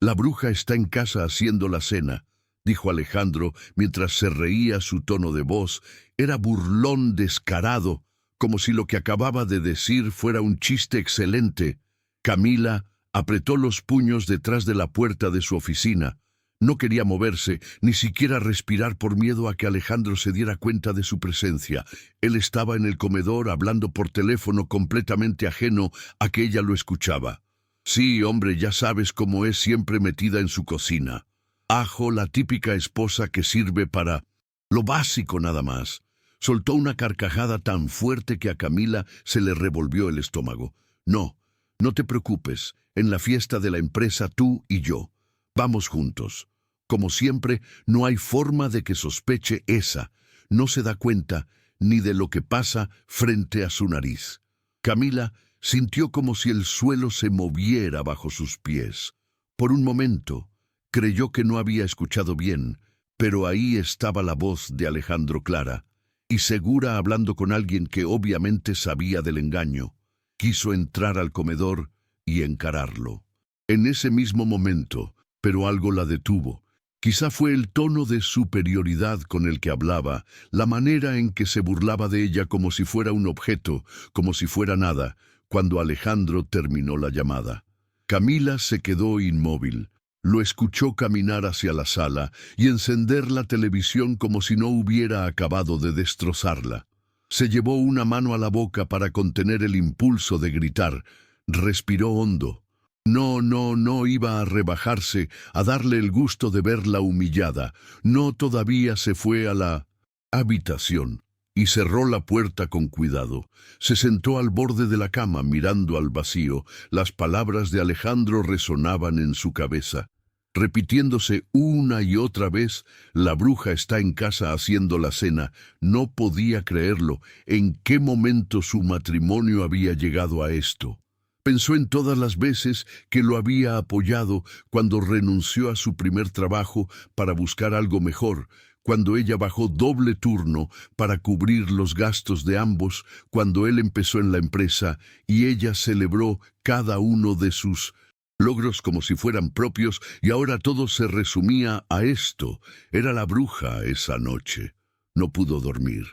La bruja está en casa haciendo la cena, dijo Alejandro mientras se reía. Su tono de voz era burlón descarado, como si lo que acababa de decir fuera un chiste excelente. Camila apretó los puños detrás de la puerta de su oficina. No quería moverse, ni siquiera respirar por miedo a que Alejandro se diera cuenta de su presencia. Él estaba en el comedor hablando por teléfono, completamente ajeno a que ella lo escuchaba. Sí, hombre, ya sabes cómo es, siempre metida en su cocina. Ajo, la típica esposa que sirve para lo básico nada más. Soltó una carcajada tan fuerte que a Camila se le revolvió el estómago. No, no te preocupes, en la fiesta de la empresa tú y yo. Vamos juntos. Como siempre, no hay forma de que sospeche esa. No se da cuenta ni de lo que pasa frente a su nariz. Camila sintió como si el suelo se moviera bajo sus pies. Por un momento, creyó que no había escuchado bien, pero ahí estaba la voz de Alejandro clara y segura, hablando con alguien que obviamente sabía del engaño. Quiso entrar al comedor y encararlo. En ese mismo momento, pero algo la detuvo. Quizá fue el tono de superioridad con el que hablaba, la manera en que se burlaba de ella como si fuera un objeto, como si fuera nada, cuando Alejandro terminó la llamada. Camila se quedó inmóvil. Lo escuchó caminar hacia la sala y encender la televisión como si no hubiera acabado de destrozarla. Se llevó una mano a la boca para contener el impulso de gritar. Respiró hondo. No iba a rebajarse, a darle el gusto de verla humillada. No, todavía se fue a la habitación y cerró la puerta con cuidado. Se sentó al borde de la cama mirando al vacío. Las palabras de Alejandro resonaban en su cabeza, repitiéndose una y otra vez. La bruja está en casa haciendo la cena. No podía creerlo. ¿En qué momento su matrimonio había llegado a esto? Pensó en todas las veces que lo había apoyado cuando renunció a su primer trabajo para buscar algo mejor, cuando ella bajó doble turno para cubrir los gastos de ambos, cuando él empezó en la empresa y ella celebró cada uno de sus logros como si fueran propios, y ahora todo se resumía a esto. Era la bruja esa noche. No pudo dormir.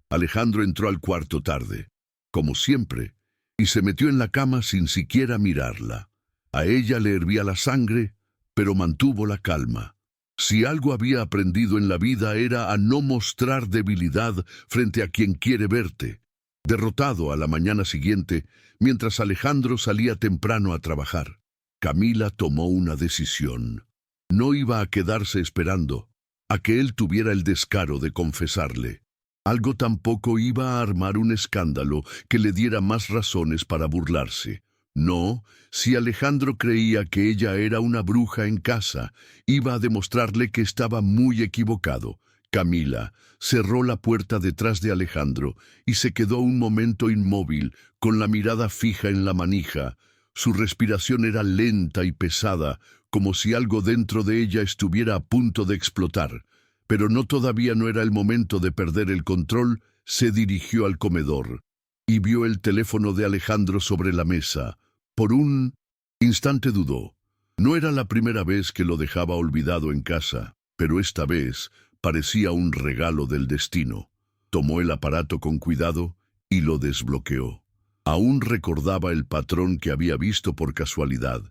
Alejandro entró al cuarto tarde, como siempre, y se metió en la cama sin siquiera mirarla. A ella le hervía la sangre, pero mantuvo la calma. Si algo había aprendido en la vida era a no mostrar debilidad frente a quien quiere verte. Derrotado a la mañana siguiente, mientras Alejandro salía temprano a trabajar, Camila tomó una decisión. No iba a quedarse esperando a que él tuviera el descaro de confesarle. Algo tampoco iba a armar un escándalo que le diera más razones para burlarse. No, si Alejandro creía que ella era una bruja en casa, iba a demostrarle que estaba muy equivocado. Camila cerró la puerta detrás de Alejandro y se quedó un momento inmóvil, con la mirada fija en la manija. Su respiración era lenta y pesada, como si algo dentro de ella estuviera a punto de explotar. Pero todavía no era el momento de perder el control. Se dirigió al comedor y vio el teléfono de Alejandro sobre la mesa. Por un instante dudó. No era la primera vez que lo dejaba olvidado en casa, pero esta vez parecía un regalo del destino. Tomó el aparato con cuidado y lo desbloqueó. Aún recordaba el patrón que había visto por casualidad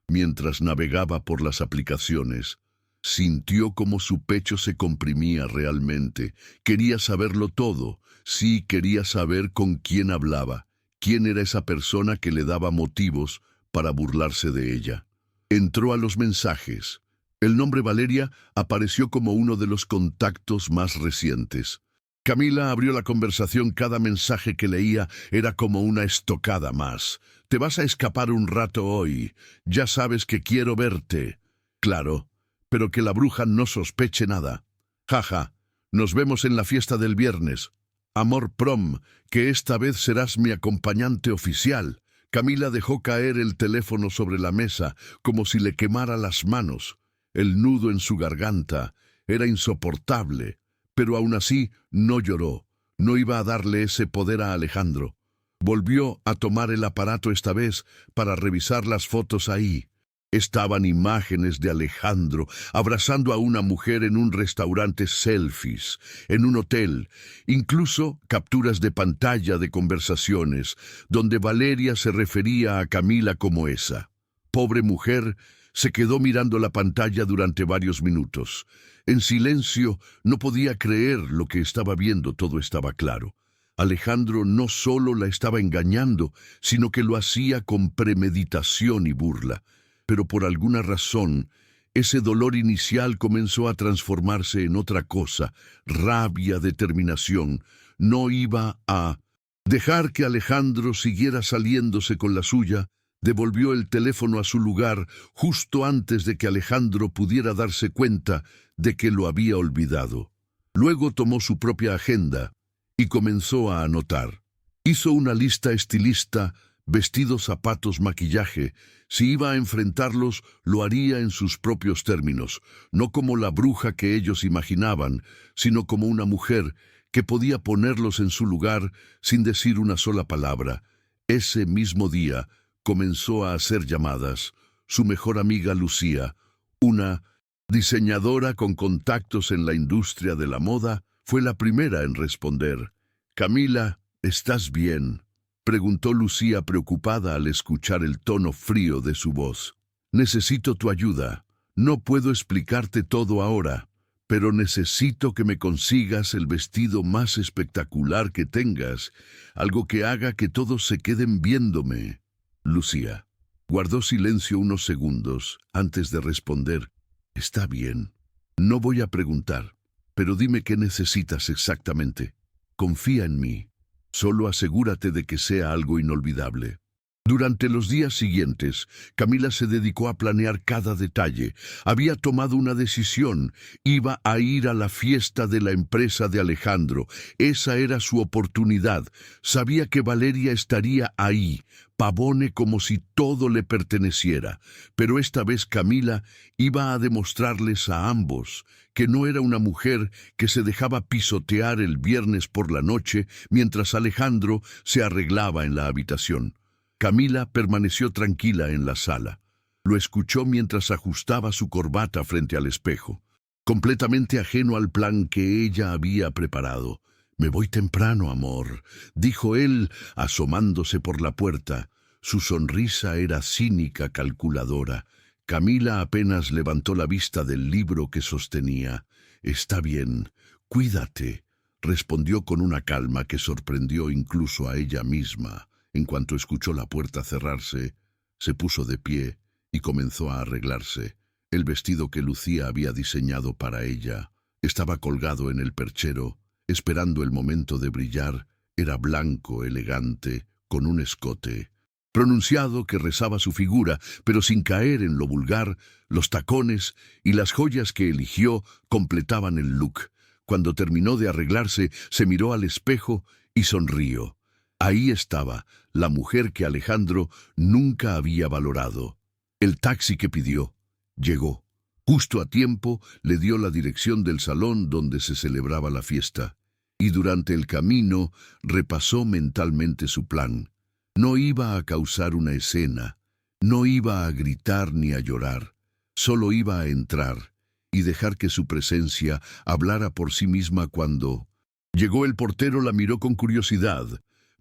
mientras navegaba por las aplicaciones. Sintió como su pecho se comprimía realmente. Quería saberlo todo. Sí, quería saber con quién hablaba. ¿Quién era esa persona que le daba motivos para burlarse de ella? Entró a los mensajes. El nombre Valeria apareció como uno de los contactos más recientes. Camila abrió la conversación. Cada mensaje que leía era como una estocada más. «Te vas a escapar un rato hoy. Ya sabes que quiero verte». Claro, pero que la bruja no sospeche nada. «Jaja, nos vemos en la fiesta del viernes. Amor prom, que esta vez serás mi acompañante oficial». Camila dejó caer el teléfono sobre la mesa, como si le quemara las manos. El nudo en su garganta era insoportable, pero aún así no lloró. No iba a darle ese poder a Alejandro. Volvió a tomar el aparato esta vez para revisar las fotos ahí. Estaban imágenes de Alejandro abrazando a una mujer en un restaurante, selfies, en un hotel, incluso capturas de pantalla de conversaciones, donde Valeria se refería a Camila como esa. Pobre mujer, se quedó mirando la pantalla durante varios minutos. En silencio, no podía creer lo que estaba viendo, todo estaba claro. Alejandro no solo la estaba engañando, sino que lo hacía con premeditación y burla. Pero por alguna razón, ese dolor inicial comenzó a transformarse en otra cosa, rabia, determinación. No iba a dejar que Alejandro siguiera saliéndose con la suya. Devolvió el teléfono a su lugar justo antes de que Alejandro pudiera darse cuenta de que lo había olvidado. Luego tomó su propia agenda y comenzó a anotar. Hizo una lista estilista: vestidos, zapatos, maquillaje. Si iba a enfrentarlos, lo haría en sus propios términos, no como la bruja que ellos imaginaban, sino como una mujer que podía ponerlos en su lugar sin decir una sola palabra. Ese mismo día comenzó a hacer llamadas. Su mejor amiga Lucía, una diseñadora con contactos en la industria de la moda, fue la primera en responder. «Camila, ¿estás bien?», preguntó Lucía, preocupada al escuchar el tono frío de su voz. «Necesito tu ayuda. No puedo explicarte todo ahora, pero necesito que me consigas el vestido más espectacular que tengas, algo que haga que todos se queden viéndome». Lucía guardó silencio unos segundos antes de responder. «Está bien. No voy a preguntar, pero dime qué necesitas exactamente. Confía en mí. Solo asegúrate de que sea algo inolvidable». Durante los días siguientes, Camila se dedicó a planear cada detalle. Había tomado una decisión. Iba a ir a la fiesta de la empresa de Alejandro. Esa era su oportunidad. Sabía que Valeria estaría ahí, pavone como si todo le perteneciera. Pero esta vez Camila iba a demostrarles a ambos que no era una mujer que se dejaba pisotear el viernes por la noche mientras Alejandro se arreglaba en la habitación. Camila permaneció tranquila en la sala. Lo escuchó mientras ajustaba su corbata frente al espejo, completamente ajeno al plan que ella había preparado. «Me voy temprano, amor», dijo él, asomándose por la puerta. Su sonrisa era cínica, calculadora. Camila apenas levantó la vista del libro que sostenía. «Está bien, cuídate», respondió con una calma que sorprendió incluso a ella misma. En cuanto escuchó la puerta cerrarse, se puso de pie y comenzó a arreglarse. El vestido que Lucía había diseñado para ella estaba colgado en el perchero, esperando el momento de brillar. Era blanco, elegante, con un escote pronunciado que rezaba su figura, pero sin caer en lo vulgar. Los tacones y las joyas que eligió completaban el look. Cuando terminó de arreglarse, se miró al espejo y sonrió. Ahí estaba, la mujer que Alejandro nunca había valorado. El taxi que pidió llegó. Justo a tiempo le dio la dirección del salón donde se celebraba la fiesta. Y durante el camino repasó mentalmente su plan. No iba a causar una escena, no iba a gritar ni a llorar. Solo iba a entrar y dejar que su presencia hablara por sí misma. Cuando llegó el portero, la miró con curiosidad,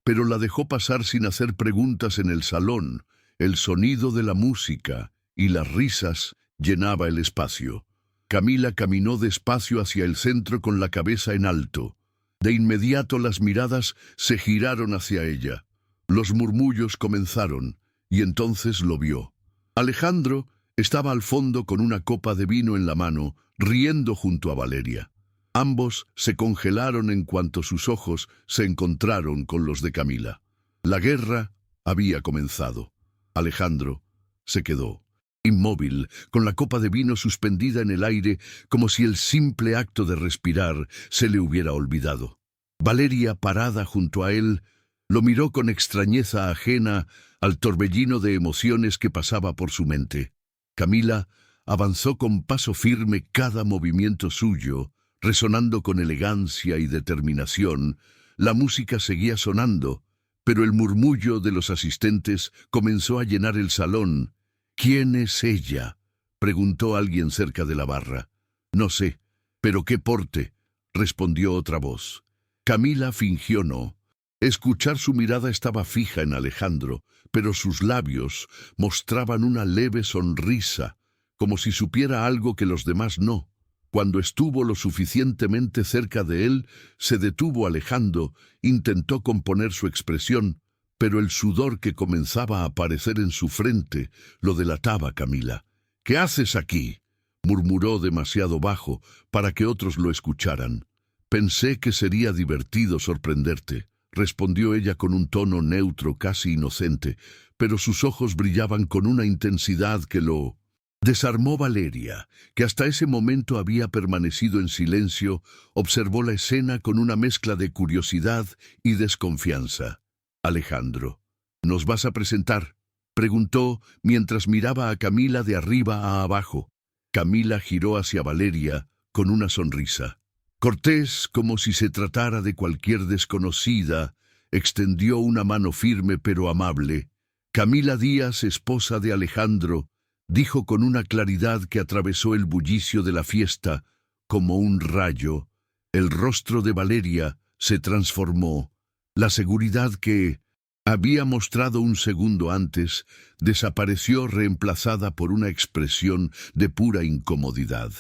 pero la dejó pasar sin hacer preguntas. En el salón, el sonido de la música y las risas llenaba el espacio. Camila caminó despacio hacia el centro con la cabeza en alto. De inmediato las miradas se giraron hacia ella. Los murmullos comenzaron, y entonces lo vio. Alejandro estaba al fondo con una copa de vino en la mano, riendo junto a Valeria. Ambos se congelaron en cuanto sus ojos se encontraron con los de Camila. La guerra había comenzado. Alejandro se quedó inmóvil, con la copa de vino suspendida en el aire, como si el simple acto de respirar se le hubiera olvidado. Valeria, parada junto a él, lo miró con extrañeza ajena al torbellino de emociones que pasaba por su mente. Camila avanzó con paso firme, cada movimiento suyo resonando con elegancia y determinación. La música seguía sonando, pero el murmullo de los asistentes comenzó a llenar el salón, ¿Quién es ella?, preguntó alguien cerca de la barra. No sé, pero qué porte, respondió otra voz. Camila fingió no escuchar. Su mirada estaba fija en Alejandro, pero sus labios mostraban una leve sonrisa, como si supiera algo que los demás no. Cuando estuvo lo suficientemente cerca de él, se detuvo alejando, intentó componer su expresión, pero el sudor que comenzaba a aparecer en su frente lo delataba. Camila. ¿Qué haces aquí?, murmuró demasiado bajo para que otros lo escucharan. Pensé que sería divertido sorprenderte, respondió ella con un tono neutro, casi inocente, pero sus ojos brillaban con una intensidad que lo desarmó. Valeria, que hasta ese momento había permanecido en silencio, observó la escena con una mezcla de curiosidad y desconfianza. Alejandro, ¿nos vas a presentar?, preguntó mientras miraba a Camila de arriba a abajo. Camila giró hacia Valeria con una sonrisa. Cortés, como si se tratara de cualquier desconocida, extendió una mano firme pero amable. Camila Díaz, esposa de Alejandro, dijo con una claridad que atravesó el bullicio de la fiesta como un rayo. El rostro de Valeria se transformó. La seguridad que había mostrado un segundo antes desapareció, reemplazada por una expresión de pura incomodidad.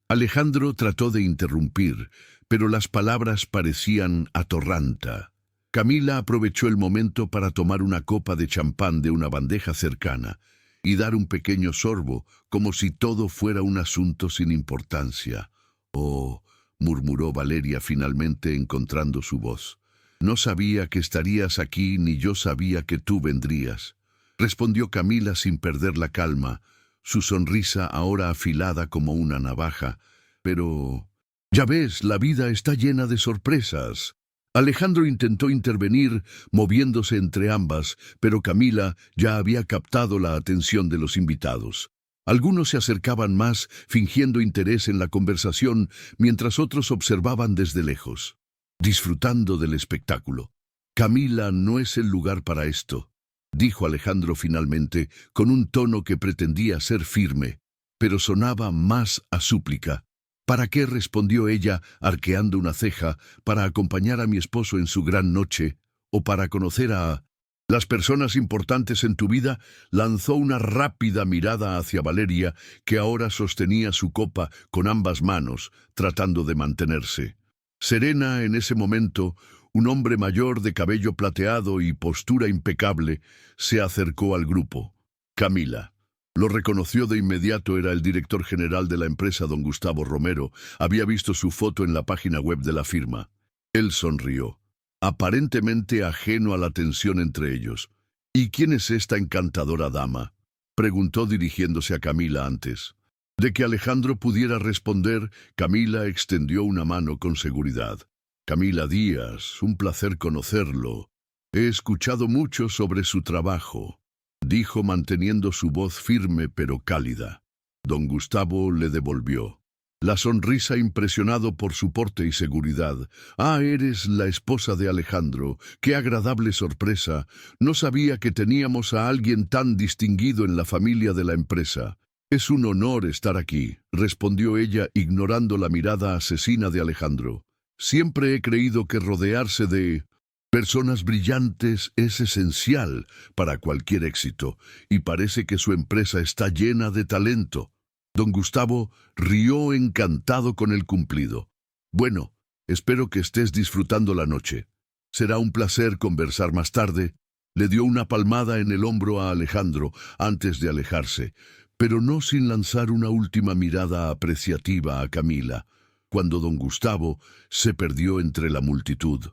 Alejandro trató de interrumpir, pero las palabras parecían atorranta. Camila aprovechó el momento para tomar una copa de champán de una bandeja cercana y dar un pequeño sorbo, como si todo fuera un asunto sin importancia. «Oh», murmuró Valeria, finalmente encontrando su voz. «No sabía que estarías aquí, ni yo sabía que tú vendrías», respondió Camila sin perder la calma, su sonrisa ahora afilada como una navaja. «Pero ya ves, la vida está llena de sorpresas». Alejandro intentó intervenir, moviéndose entre ambas, pero Camila ya había captado la atención de los invitados. Algunos se acercaban más, fingiendo interés en la conversación, mientras otros observaban desde lejos, disfrutando del espectáculo. «Camila, no es el lugar para esto», dijo Alejandro finalmente, con un tono que pretendía ser firme, pero sonaba más a súplica. «¿Para qué?», respondió ella, arqueando una ceja. «¿Para acompañar a mi esposo en su gran noche? ¿O para conocer a las personas importantes en tu vida?». Lanzó una rápida mirada hacia Valeria, que ahora sostenía su copa con ambas manos, tratando de mantenerse serena. En ese momento, un hombre mayor de cabello plateado y postura impecable se acercó al grupo. Camila lo reconoció de inmediato. Era el director general de la empresa, don Gustavo Romero. Había visto su foto en la página web de la firma. Él sonrió, aparentemente ajeno a la tensión entre ellos. «¿Y quién es esta encantadora dama?», preguntó dirigiéndose a Camila. Antes de que Alejandro pudiera responder, Camila extendió una mano con seguridad. «Camila Díaz, un placer conocerlo. He escuchado mucho sobre su trabajo», dijo manteniendo su voz firme pero cálida. Don Gustavo le devolvió la sonrisa, impresionado por su porte y seguridad. «Ah, eres la esposa de Alejandro. Qué agradable sorpresa. No sabía que teníamos a alguien tan distinguido en la familia de la empresa». «Es un honor estar aquí», respondió ella, ignorando la mirada asesina de Alejandro. «Siempre he creído que rodearse de personas brillantes es esencial para cualquier éxito, y parece que su empresa está llena de talento». Don Gustavo rió encantado con el cumplido. «Bueno, espero que estés disfrutando la noche. Será un placer conversar más tarde». Le dio una palmada en el hombro a Alejandro antes de alejarse, pero no sin lanzar una última mirada apreciativa a Camila. Cuando don Gustavo se perdió entre la multitud,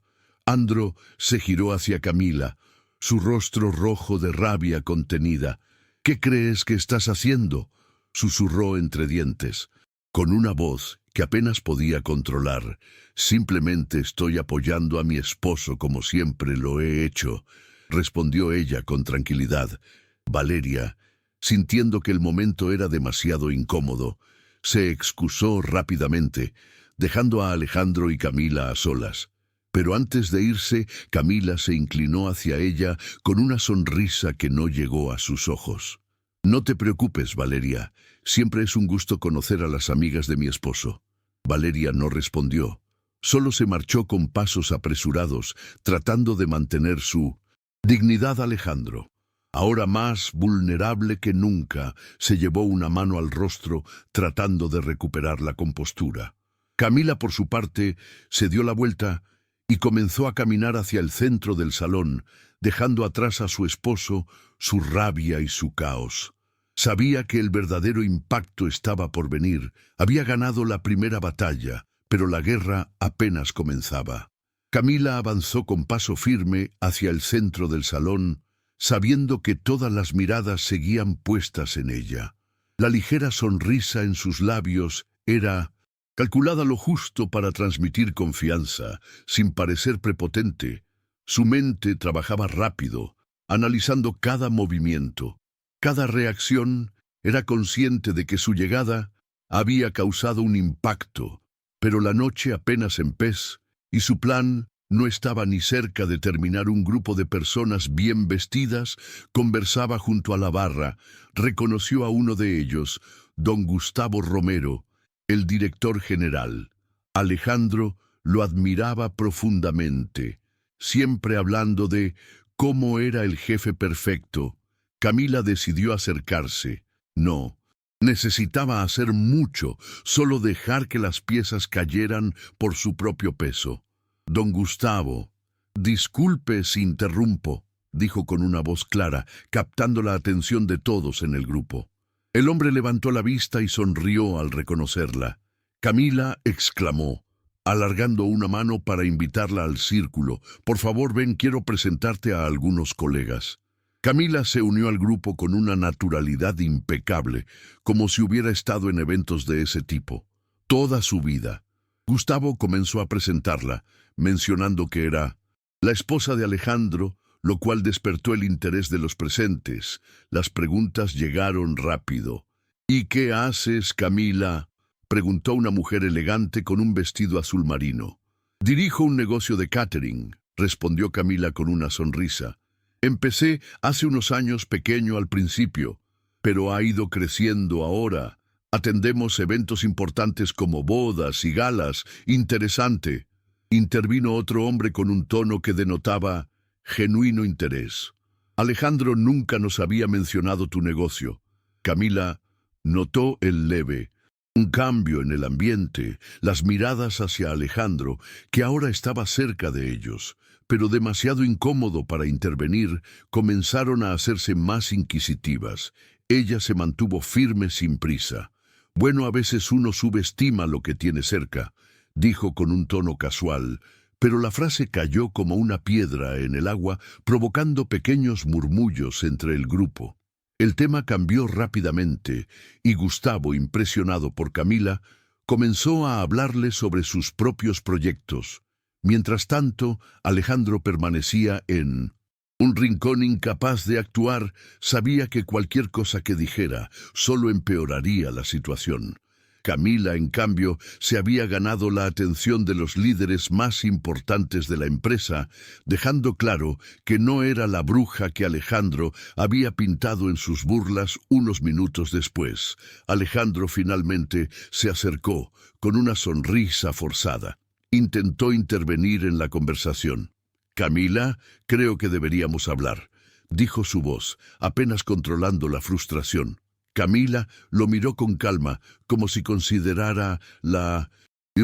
Andro se giró hacia Camila, su rostro rojo de rabia contenida. «¿Qué crees que estás haciendo?», susurró entre dientes, con una voz que apenas podía controlar. «Simplemente estoy apoyando a mi esposo como siempre lo he hecho», respondió ella con tranquilidad. Valeria, sintiendo que el momento era demasiado incómodo, se excusó rápidamente, dejando a Alejandro y Camila a solas. Pero antes de irse, Camila se inclinó hacia ella con una sonrisa que no llegó a sus ojos. No te preocupes, Valeria. Siempre es un gusto conocer a las amigas de mi esposo. Valeria no respondió. Solo se marchó con pasos apresurados, tratando de mantener su dignidad. Alejandro, ahora más vulnerable que nunca, se llevó una mano al rostro, tratando de recuperar la compostura. Camila, por su parte, se dio la vuelta y comenzó a caminar hacia el centro del salón, dejando atrás a su esposo, su rabia y su caos. Sabía que el verdadero impacto estaba por venir. Había ganado la primera batalla, pero la guerra apenas comenzaba. Camila avanzó con paso firme hacia el centro del salón, sabiendo que todas las miradas seguían puestas en ella. La ligera sonrisa en sus labios era calculada lo justo para transmitir confianza, sin parecer prepotente. Su mente trabajaba rápido, analizando cada movimiento. Cada reacción. Era consciente de que su llegada había causado un impacto, pero la noche apenas empezó, y su plan no estaba ni cerca de terminar. Un grupo de personas bien vestidas conversaba junto a la barra. Reconoció a uno de ellos, don Gustavo Romero, el director general. Alejandro lo admiraba profundamente, siempre hablando de cómo era el jefe perfecto. Camila decidió acercarse. No, necesitaba hacer mucho, solo dejar que las piezas cayeran por su propio peso. Don Gustavo, disculpe si interrumpo, dijo con una voz clara, captando la atención de todos en el grupo. El hombre levantó la vista y sonrió al reconocerla. Camila exclamó, alargando una mano para invitarla al círculo. Por favor, ven, quiero presentarte a algunos colegas. Camila se unió al grupo con una naturalidad impecable, como si hubiera estado en eventos de ese tipo toda su vida. Gustavo comenzó a presentarla, mencionando que era la esposa de Alejandro, lo cual despertó el interés de los presentes. Las preguntas llegaron rápido. ¿Y qué haces, Camila?, preguntó una mujer elegante con un vestido azul marino. Dirijo un negocio de catering, respondió Camila con una sonrisa. Empecé hace unos años, pequeño al principio, pero ha ido creciendo ahora. Atendemos eventos importantes como bodas y galas. Interesante. Intervino otro hombre con un tono que denotaba genuino interés. Alejandro nunca nos había mencionado tu negocio. Camila notó un cambio en el ambiente, las miradas hacia Alejandro, que ahora estaba cerca de ellos, pero demasiado incómodo para intervenir. Comenzaron a hacerse más inquisitivas. Ella se mantuvo firme sin prisa. Bueno, a veces uno subestima lo que tiene cerca, dijo con un tono casual, pero la frase cayó como una piedra en el agua, provocando pequeños murmullos entre el grupo. El tema cambió rápidamente, y Gustavo, impresionado por Camila, comenzó a hablarle sobre sus propios proyectos. Mientras tanto, Alejandro permanecía en un rincón incapaz de actuar. Sabía que cualquier cosa que dijera solo empeoraría la situación. Camila, en cambio, se había ganado la atención de los líderes más importantes de la empresa, dejando claro que no era la bruja que Alejandro había pintado en sus burlas unos minutos después. Alejandro finalmente se acercó, con una sonrisa forzada. Intentó intervenir en la conversación. Camila, creo que deberíamos hablar, dijo su voz, apenas controlando la frustración. Camila lo miró con calma, como si considerara la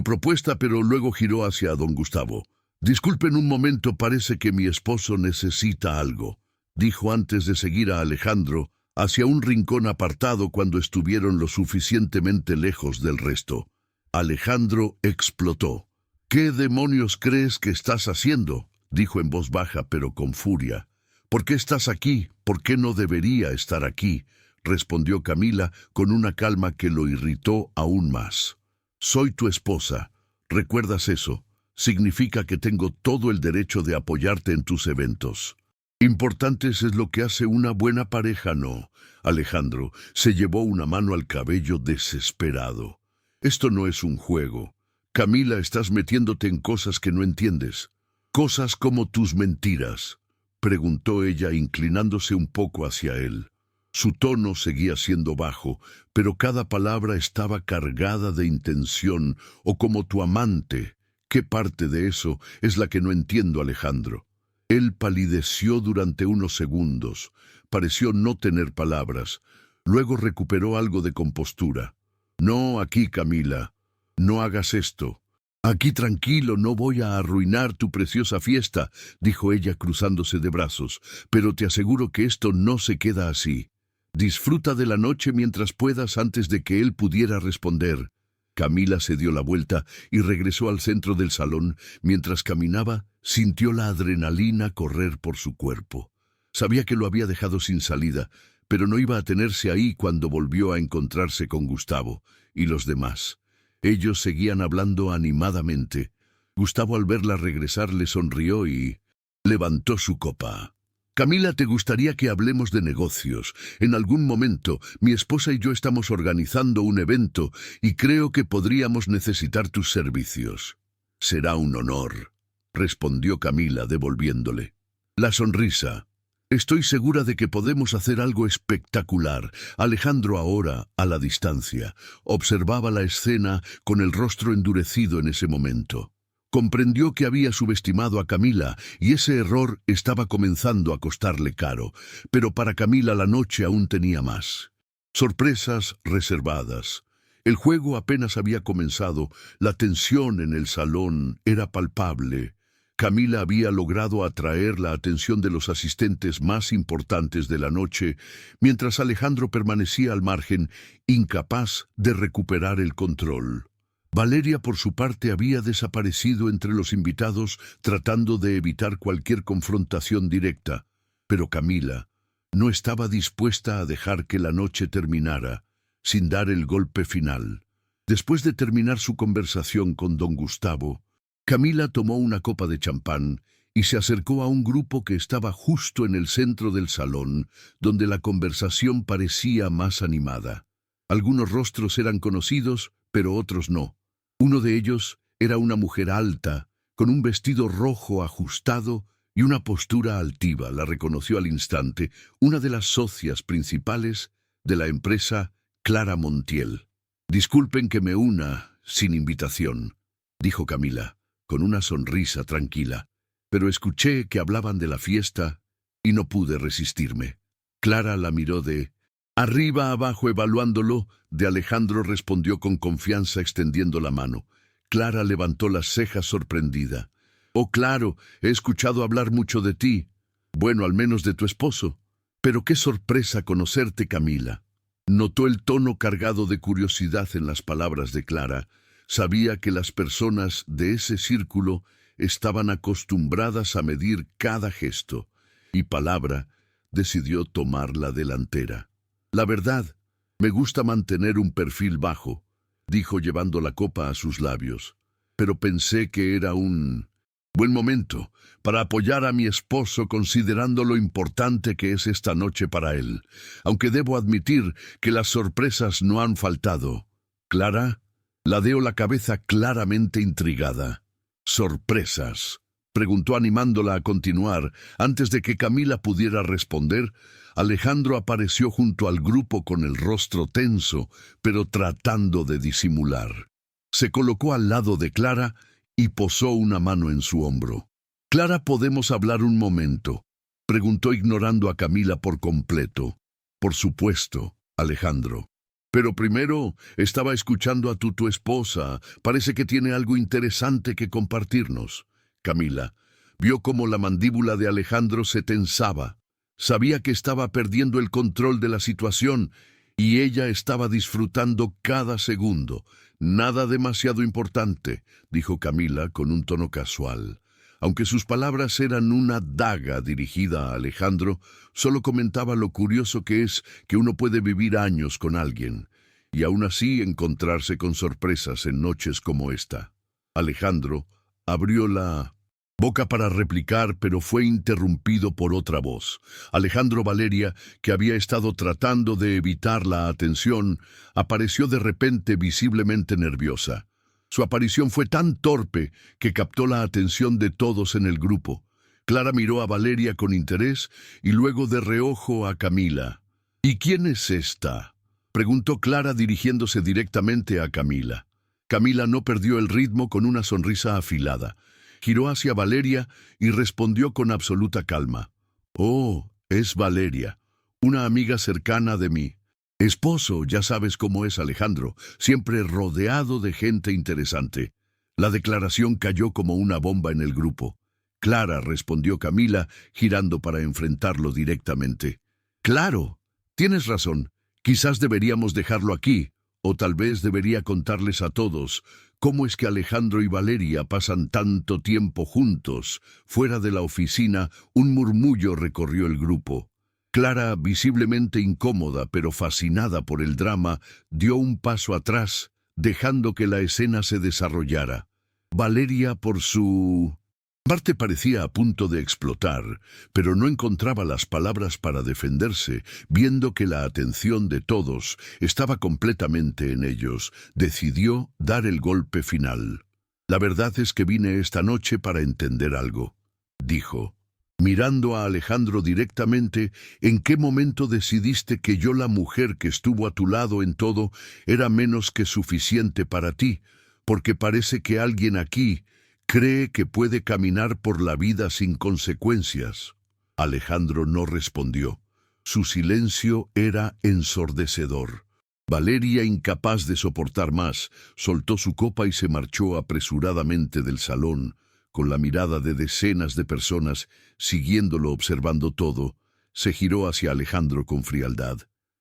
propuesta, pero luego giró hacia don Gustavo. Disculpen un momento, parece que mi esposo necesita algo, dijo antes de seguir a Alejandro hacia un rincón apartado cuando estuvieron lo suficientemente lejos del resto. Alejandro explotó. ¿Qué demonios crees que estás haciendo?, dijo en voz baja pero con furia. ¿Por qué estás aquí? ¿Por qué no debería estar aquí?, respondió Camila con una calma que lo irritó aún más. Soy tu esposa. ¿Recuerdas eso? Significa que tengo todo el derecho de apoyarte en tus eventos. Importantes es lo que hace una buena pareja, ¿no? Alejandro se llevó una mano al cabello desesperado. Esto no es un juego. Camila, estás metiéndote en cosas que no entiendes. Cosas como tus mentiras, preguntó ella inclinándose un poco hacia él. Su tono seguía siendo bajo, pero cada palabra estaba cargada de intención, o como tu amante. ¿Qué parte de eso es la que no entiendo, Alejandro? Él palideció durante unos segundos, pareció no tener palabras, luego recuperó algo de compostura. No, aquí, Camila, no hagas esto. Aquí tranquilo, no voy a arruinar tu preciosa fiesta, dijo ella cruzándose de brazos, pero te aseguro que esto no se queda así. Disfruta de la noche mientras puedas antes de que él pudiera responder. Camila se dio la vuelta y regresó al centro del salón. Mientras caminaba, sintió la adrenalina correr por su cuerpo. Sabía que lo había dejado sin salida, pero no iba a tenerse ahí cuando volvió a encontrarse con Gustavo y los demás. Ellos seguían hablando animadamente. Gustavo, al verla regresar, le sonrió y levantó su copa. Camila, ¿te gustaría que hablemos de negocios? En algún momento, mi esposa y yo estamos organizando un evento y creo que podríamos necesitar tus servicios. Será un honor, respondió Camila, devolviéndole la sonrisa. Estoy segura de que podemos hacer algo espectacular. Alejandro, ahora, a la distancia, observaba la escena con el rostro endurecido en ese momento. Comprendió que había subestimado a Camila y ese error estaba comenzando a costarle caro, pero para Camila la noche aún tenía más. Sorpresas reservadas. El juego apenas había comenzado, la tensión en el salón era palpable. Camila había logrado atraer la atención de los asistentes más importantes de la noche, mientras Alejandro permanecía al margen, incapaz de recuperar el control. Valeria, por su parte, había desaparecido entre los invitados tratando de evitar cualquier confrontación directa, pero Camila no estaba dispuesta a dejar que la noche terminara sin dar el golpe final. Después de terminar su conversación con don Gustavo, Camila tomó una copa de champán y se acercó a un grupo que estaba justo en el centro del salón, donde la conversación parecía más animada. Algunos rostros eran conocidos, pero otros no. Uno de ellos era una mujer alta, con un vestido rojo ajustado y una postura altiva. La reconoció al instante, una de las socias principales de la empresa Clara Montiel. Disculpen que me una sin invitación, dijo Camila, con una sonrisa tranquila, pero escuché que hablaban de la fiesta y no pude resistirme. Clara la miró de arriba a abajo evaluándolo. De Alejandro respondió con confianza extendiendo la mano. Clara levantó las cejas sorprendida. Oh, claro, he escuchado hablar mucho de ti. Bueno, al menos de tu esposo. Pero qué sorpresa conocerte, Camila. Notó el tono cargado de curiosidad en las palabras de Clara. Sabía que las personas de ese círculo estaban acostumbradas a medir cada gesto, y palabra decidió tomar la delantera. La verdad, me gusta mantener un perfil bajo, dijo llevando la copa a sus labios, pero pensé que era un buen momento para apoyar a mi esposo considerando lo importante que es esta noche para él, aunque debo admitir que las sorpresas no han faltado. Clara, ladeó la cabeza claramente intrigada. ¿Sorpresas?, preguntó animándola a continuar. Antes de que Camila pudiera responder, Alejandro apareció junto al grupo con el rostro tenso, pero tratando de disimular. Se colocó al lado de Clara y posó una mano en su hombro. «Clara, ¿podemos hablar un momento?», preguntó ignorando a Camila por completo. «Por supuesto, Alejandro. Pero primero estaba escuchando a tu esposa. Parece que tiene algo interesante que compartirnos». Camila vio cómo la mandíbula de Alejandro se tensaba. Sabía que estaba perdiendo el control de la situación y ella estaba disfrutando cada segundo. «Nada demasiado importante», dijo Camila con un tono casual. Aunque sus palabras eran una daga dirigida a Alejandro, solo comentaba lo curioso que es que uno puede vivir años con alguien y aún así encontrarse con sorpresas en noches como esta. Alejandro abrió la boca para replicar, pero fue interrumpido por otra voz. Alejandro. Valeria, que había estado tratando de evitar la atención, apareció de repente visiblemente nerviosa. Su aparición fue tan torpe que captó la atención de todos en el grupo. Clara miró a Valeria con interés y luego de reojo a Camila. ¿Y quién es esta?, preguntó Clara dirigiéndose directamente a Camila. Camila no perdió el ritmo con una sonrisa afilada. Giró hacia Valeria y respondió con absoluta calma. «Oh, es Valeria, una amiga cercana de mi esposo. Ya sabes cómo es Alejandro, siempre rodeado de gente interesante». La declaración cayó como una bomba en el grupo. «Clara», respondió Camila, girando para enfrentarlo directamente. «Claro, tienes razón. Quizás deberíamos dejarlo aquí, o tal vez debería contarles a todos cómo es que Alejandro y Valeria pasan tanto tiempo juntos». Fuera de la oficina, un murmullo recorrió el grupo. Clara, visiblemente incómoda pero fascinada por el drama, dio un paso atrás, dejando que la escena se desarrollara. Valeria, por su parte, parecía a punto de explotar, pero no encontraba las palabras para defenderse. Viendo que la atención de todos estaba completamente en ellos, decidió dar el golpe final. «La verdad es que vine esta noche para entender algo», dijo. Mirando a Alejandro directamente, ¿en qué momento decidiste que yo, la mujer que estuvo a tu lado en todo, era menos que suficiente para ti? Porque parece que alguien aquí cree que puede caminar por la vida sin consecuencias». Alejandro no respondió. Su silencio era ensordecedor. Valeria, incapaz de soportar más, soltó su copa y se marchó apresuradamente del salón, con la mirada de decenas de personas siguiéndolo, observando todo. Se giró hacia Alejandro con frialdad.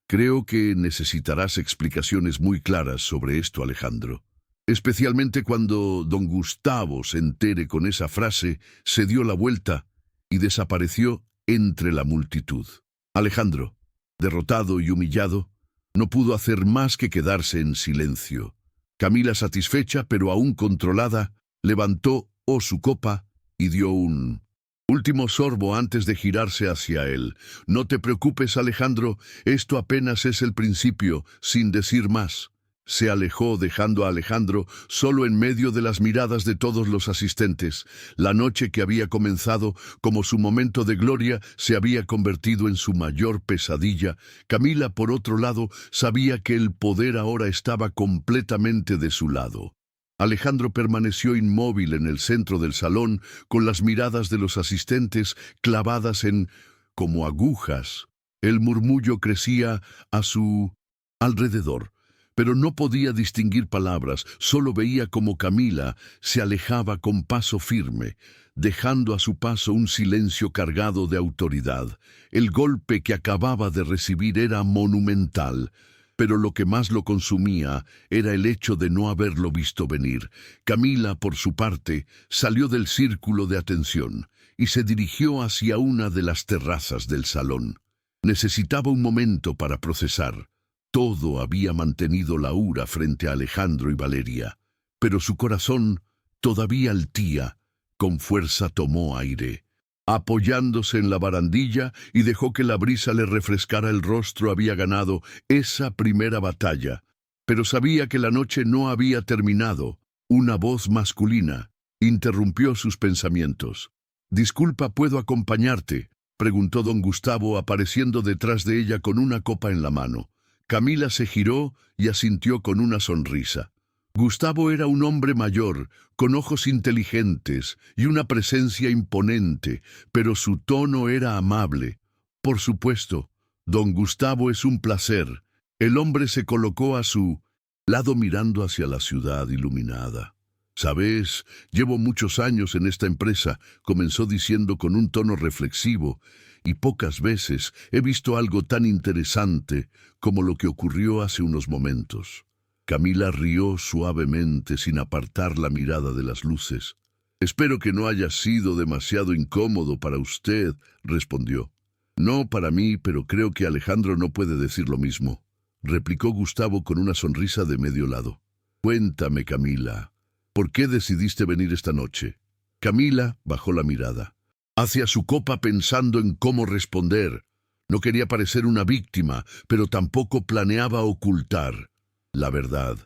«Creo que necesitarás explicaciones muy claras sobre esto, Alejandro. Especialmente cuando don Gustavo se entere». Con esa frase, se dio la vuelta y desapareció entre la multitud. Alejandro, derrotado y humillado, no pudo hacer más que quedarse en silencio. Camila, satisfecha pero aún controlada, levantó su copa y dio un último sorbo antes de girarse hacia él. «No te preocupes, Alejandro, esto apenas es el principio», sin decir más. Se alejó, dejando a Alejandro solo en medio de las miradas de todos los asistentes. La noche que había comenzado como su momento de gloria se había convertido en su mayor pesadilla. Camila, por otro lado, sabía que el poder ahora estaba completamente de su lado. Alejandro permaneció inmóvil en el centro del salón, con las miradas de los asistentes clavadas en como agujas. El murmullo crecía a su alrededor, pero no podía distinguir palabras. Solo veía cómo Camila se alejaba con paso firme, dejando a su paso un silencio cargado de autoridad. El golpe que acababa de recibir era monumental, pero lo que más lo consumía era el hecho de no haberlo visto venir. Camila, por su parte, salió del círculo de atención y se dirigió hacia una de las terrazas del salón. Necesitaba un momento para procesar. Todo había mantenido la ira frente a Alejandro y Valeria, pero su corazón todavía latía. Con fuerza tomó aire, apoyándose en la barandilla, y dejó que la brisa le refrescara el rostro. Había ganado esa primera batalla, pero sabía que la noche no había terminado. Una voz masculina interrumpió sus pensamientos. «Disculpa, ¿puedo acompañarte?», preguntó don Gustavo, apareciendo detrás de ella con una copa en la mano. Camila se giró y asintió con una sonrisa. Gustavo era un hombre mayor, con ojos inteligentes y una presencia imponente, pero su tono era amable. «Por supuesto, don Gustavo, es un placer». El hombre se colocó a su lado mirando hacia la ciudad iluminada. «Sabes, llevo muchos años en esta empresa», comenzó diciendo con un tono reflexivo, «y pocas veces he visto algo tan interesante como lo que ocurrió hace unos momentos». Camila rió suavemente sin apartar la mirada de las luces. «Espero que no haya sido demasiado incómodo para usted», respondió. «No para mí, pero creo que Alejandro no puede decir lo mismo», replicó Gustavo con una sonrisa de medio lado. «Cuéntame, Camila, ¿por qué decidiste venir esta noche?». Camila bajó la mirada hacia su copa, pensando en cómo responder. No quería parecer una víctima, pero tampoco planeaba ocultar. La verdad.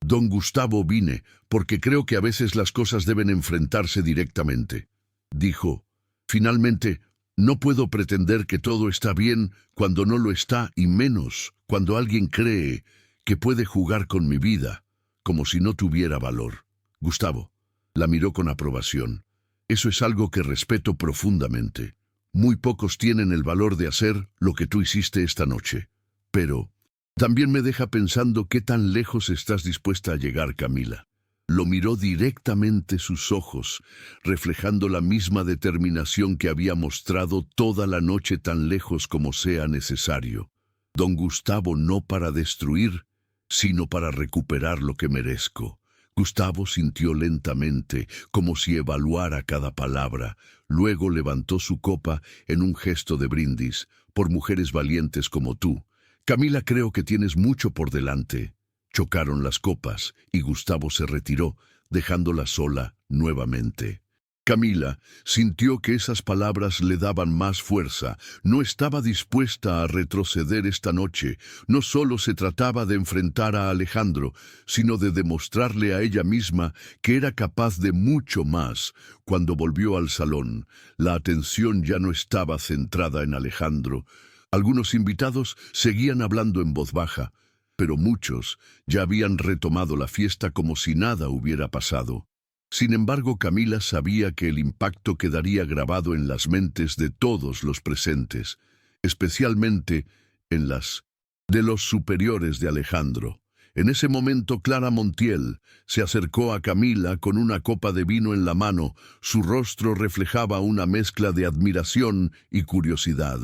Don Gustavo, vine porque creo que a veces las cosas deben enfrentarse directamente», dijo. «Finalmente, No puedo pretender que todo está bien cuando no lo está, y menos cuando alguien cree que puede jugar con mi vida, como si no tuviera valor. Gustavo la miró con aprobación. Eso es algo que respeto profundamente. Muy pocos tienen el valor de hacer lo que tú hiciste esta noche. Pero también me deja pensando qué tan lejos estás dispuesta a llegar, Camila. Lo miró directamente sus ojos, reflejando la misma determinación que había mostrado toda la noche, tan lejos como sea necesario. Don Gustavo, no para destruir, sino para recuperar lo que merezco. Gustavo sintió lentamente, como si evaluara cada palabra. Luego levantó su copa en un gesto de brindis. Por mujeres valientes como tú, Camila, creo que tienes mucho por delante. Chocaron las copas y Gustavo se retiró, dejándola sola nuevamente. Camila sintió que esas palabras le daban más fuerza. No estaba dispuesta a retroceder esta noche. No solo se trataba de enfrentar a Alejandro, sino de demostrarle a ella misma que era capaz de mucho más. Cuando volvió al salón, la atención ya no estaba centrada en Alejandro. Algunos invitados seguían hablando en voz baja, pero muchos ya habían retomado la fiesta como si nada hubiera pasado. Sin embargo, Camila sabía que el impacto quedaría grabado en las mentes de todos los presentes, especialmente en las de los superiores de Alejandro. En ese momento, Clara Montiel se acercó a Camila con una copa de vino en la mano. Su rostro reflejaba una mezcla de admiración y curiosidad.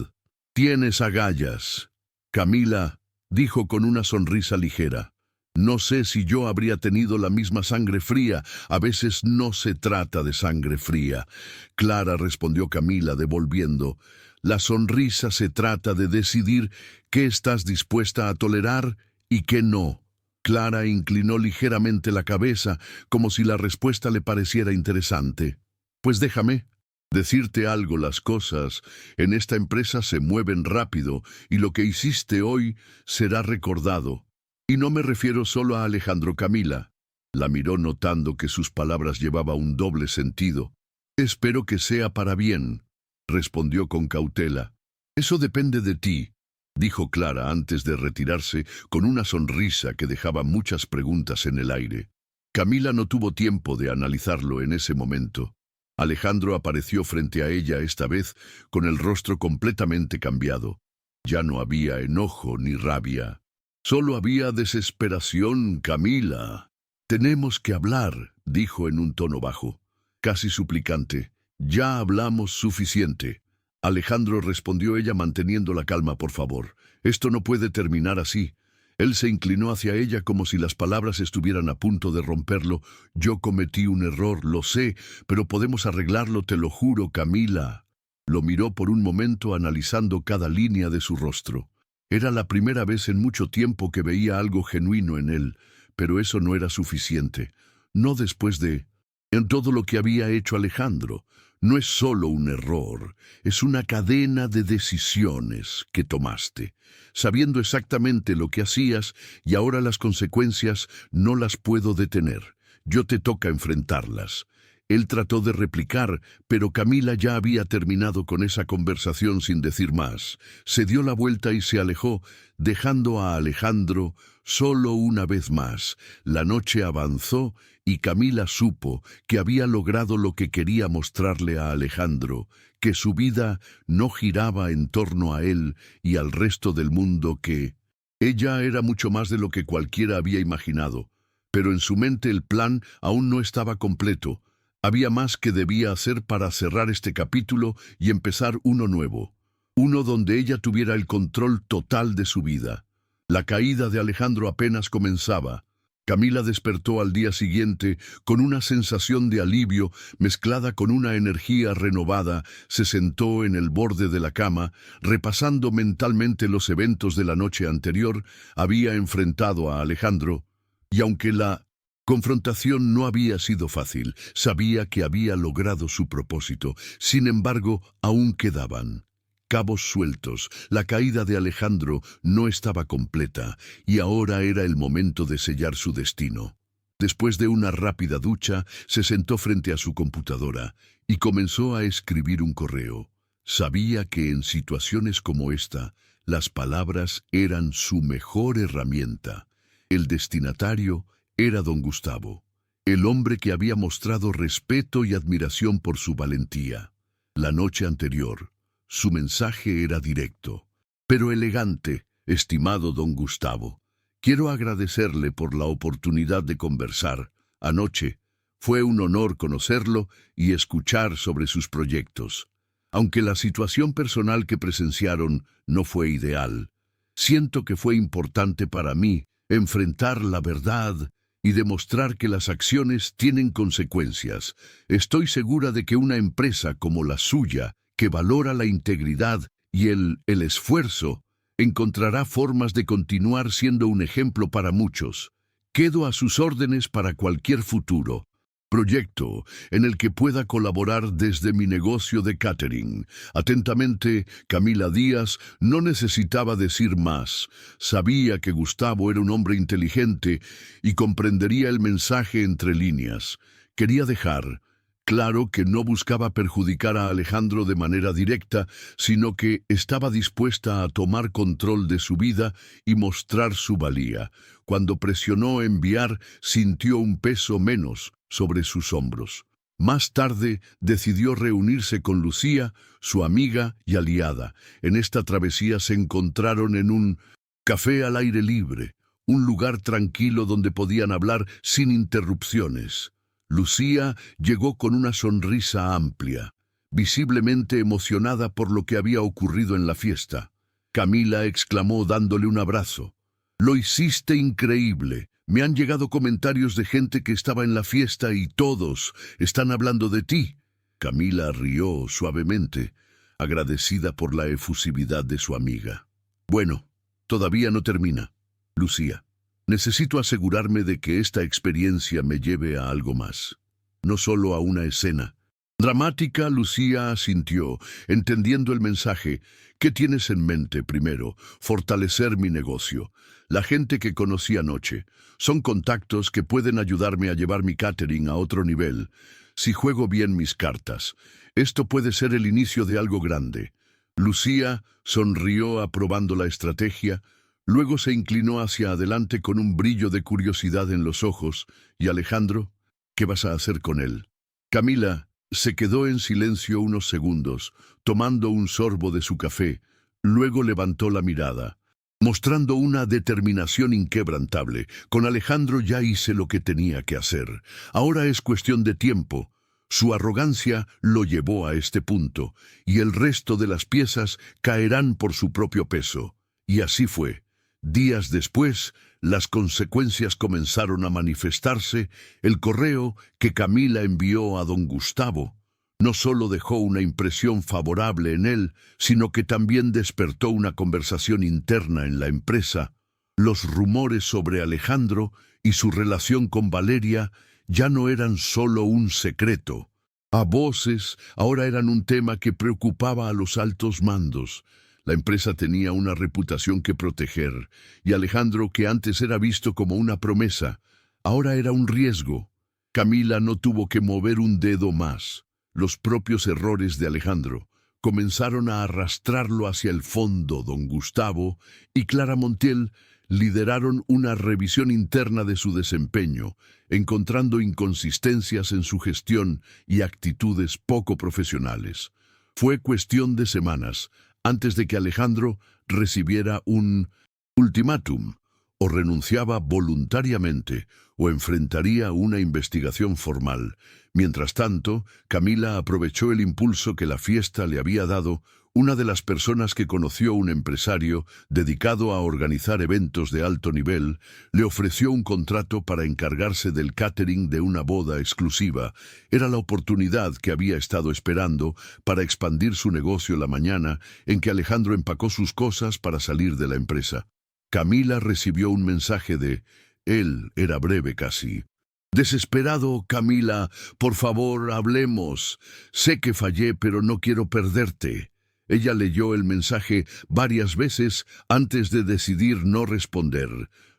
«Tienes agallas», Camila dijo con una sonrisa ligera. «No sé si yo habría tenido la misma sangre fría. A veces no se trata de sangre fría». Clara, respondió Camila, devolviendo. «La sonrisa se trata de decidir qué estás dispuesta a tolerar y qué no». Clara inclinó ligeramente la cabeza, como si la respuesta le pareciera interesante. «Pues déjame decirte algo, las cosas en esta empresa se mueven rápido y lo que hiciste hoy será recordado. Y no me refiero solo a Alejandro». Camila la miró, notando que sus palabras llevaban un doble sentido. «Espero que sea para bien», respondió con cautela. «Eso depende de ti», dijo Clara antes de retirarse, con una sonrisa que dejaba muchas preguntas en el aire. Camila no tuvo tiempo de analizarlo en ese momento. Alejandro apareció frente a ella esta vez con el rostro completamente cambiado. Ya no había enojo ni rabia. Solo había desesperación. «Camila, tenemos que hablar», dijo en un tono bajo, casi suplicante. «Ya hablamos suficiente». «Alejandro», respondió ella manteniendo la calma, «por favor, esto no puede terminar así». Él se inclinó hacia ella como si las palabras estuvieran a punto de romperlo. «Yo cometí un error, lo sé, pero podemos arreglarlo, te lo juro». Camila lo miró por un momento, analizando cada línea de su rostro. Era la primera vez en mucho tiempo que veía algo genuino en él, pero eso no era suficiente. No después de en todo lo que había hecho Alejandro. No es solo un error, es una cadena de decisiones que tomaste, sabiendo exactamente lo que hacías, y ahora las consecuencias no las puedo detener. Yo te toca enfrentarlas. Él trató de replicar, pero Camila ya había terminado con esa conversación sin decir más. Se dio la vuelta y se alejó, dejando a Alejandro solo una vez más. La noche avanzó y Camila supo que había logrado lo que quería mostrarle a Alejandro, que su vida no giraba en torno a él y al resto del mundo, que ella era mucho más de lo que cualquiera había imaginado. Pero en su mente el plan aún no estaba completo. Había más que debía hacer para cerrar este capítulo y empezar uno nuevo. Uno donde ella tuviera el control total de su vida. La caída de Alejandro apenas comenzaba. Camila despertó al día siguiente con una sensación de alivio mezclada con una energía renovada. Se sentó en el borde de la cama, repasando mentalmente los eventos de la noche anterior. Había enfrentado a Alejandro, y aunque la confrontación no había sido fácil, sabía que había logrado su propósito. Sin embargo, aún quedaban cabos sueltos. La caída de Alejandro no estaba completa, y ahora era el momento de sellar su destino. Después de una rápida ducha, se sentó frente a su computadora y comenzó a escribir un correo. Sabía que en situaciones como esta, las palabras eran su mejor herramienta. El destinatario era don Gustavo, el hombre que había mostrado respeto y admiración por su valentía. La noche anterior, su mensaje era directo, pero elegante. Estimado don Gustavo, quiero agradecerle por la oportunidad de conversar. Anoche fue un honor conocerlo y escuchar sobre sus proyectos. Aunque la situación personal que presenciaron no fue ideal, siento que fue importante para mí enfrentar la verdad y demostrar que las acciones tienen consecuencias. Estoy segura de que una empresa como la suya, que valora la integridad y el esfuerzo, encontrará formas de continuar siendo un ejemplo para muchos. Quedo a sus órdenes para cualquier futuro proyecto en el que pueda colaborar desde mi negocio de catering. Atentamente, Camila Díaz. No necesitaba decir más. Sabía que Gustavo era un hombre inteligente y comprendería el mensaje entre líneas. Quería dejar claro que no buscaba perjudicar a Alejandro de manera directa, sino que estaba dispuesta a tomar control de su vida y mostrar su valía. Cuando presionó enviar, sintió un peso menos sobre sus hombros. Más tarde decidió reunirse con Lucía, su amiga y aliada. En esta travesía se encontraron en un café al aire libre, un lugar tranquilo donde podían hablar sin interrupciones. Lucía llegó con una sonrisa amplia, visiblemente emocionada por lo que había ocurrido en la fiesta. Camila exclamó dándole un abrazo: «Lo hiciste increíble. Me han llegado comentarios de gente que estaba en la fiesta y todos están hablando de ti». Camila rió suavemente, agradecida por la efusividad de su amiga. «Bueno, todavía no termina, Lucía. Necesito asegurarme de que esta experiencia me lleve a algo más, no solo a una escena dramática». Lucía asintió, entendiendo el mensaje. «¿Qué tienes en mente primero?» «Fortalecer mi negocio. La gente que conocí anoche son contactos que pueden ayudarme a llevar mi catering a otro nivel. Si juego bien mis cartas, esto puede ser el inicio de algo grande». Lucía sonrió aprobando la estrategia. Luego se inclinó hacia adelante con un brillo de curiosidad en los ojos. «¿Y Alejandro? ¿Qué vas a hacer con él?» Camila se quedó en silencio unos segundos, tomando un sorbo de su café. Luego levantó la mirada, mostrando una determinación inquebrantable. «Con Alejandro ya hice lo que tenía que hacer. Ahora es cuestión de tiempo». Su arrogancia lo llevó a este punto, y el resto de las piezas caerán por su propio peso. Y así fue. Días después, las consecuencias comenzaron a manifestarse. El correo que Camila envió a don Gustavo no solo dejó una impresión favorable en él, sino que también despertó una conversación interna en la empresa. Los rumores sobre Alejandro y su relación con Valeria ya no eran solo un secreto. A voces, ahora eran un tema que preocupaba a los altos mandos. La empresa tenía una reputación que proteger, y Alejandro, que antes era visto como una promesa, ahora era un riesgo. Camila no tuvo que mover un dedo más. Los propios errores de Alejandro comenzaron a arrastrarlo hacia el fondo. Don Gustavo y Clara Montiel lideraron una revisión interna de su desempeño, encontrando inconsistencias en su gestión y actitudes poco profesionales. Fue cuestión de semanas antes de que Alejandro recibiera un ultimátum: o renunciaba voluntariamente o enfrentaría una investigación formal. Mientras tanto, Camila aprovechó el impulso que la fiesta le había dado. Una de las personas que conoció, un empresario dedicado a organizar eventos de alto nivel, le ofreció un contrato para encargarse del catering de una boda exclusiva. Era la oportunidad que había estado esperando para expandir su negocio. La mañana en que Alejandro empacó sus cosas para salir de la empresa, Camila recibió un mensaje de él. Era breve casi. «Desesperado, Camila, por favor, hablemos. Sé que fallé, pero no quiero perderte». Ella leyó el mensaje varias veces antes de decidir no responder.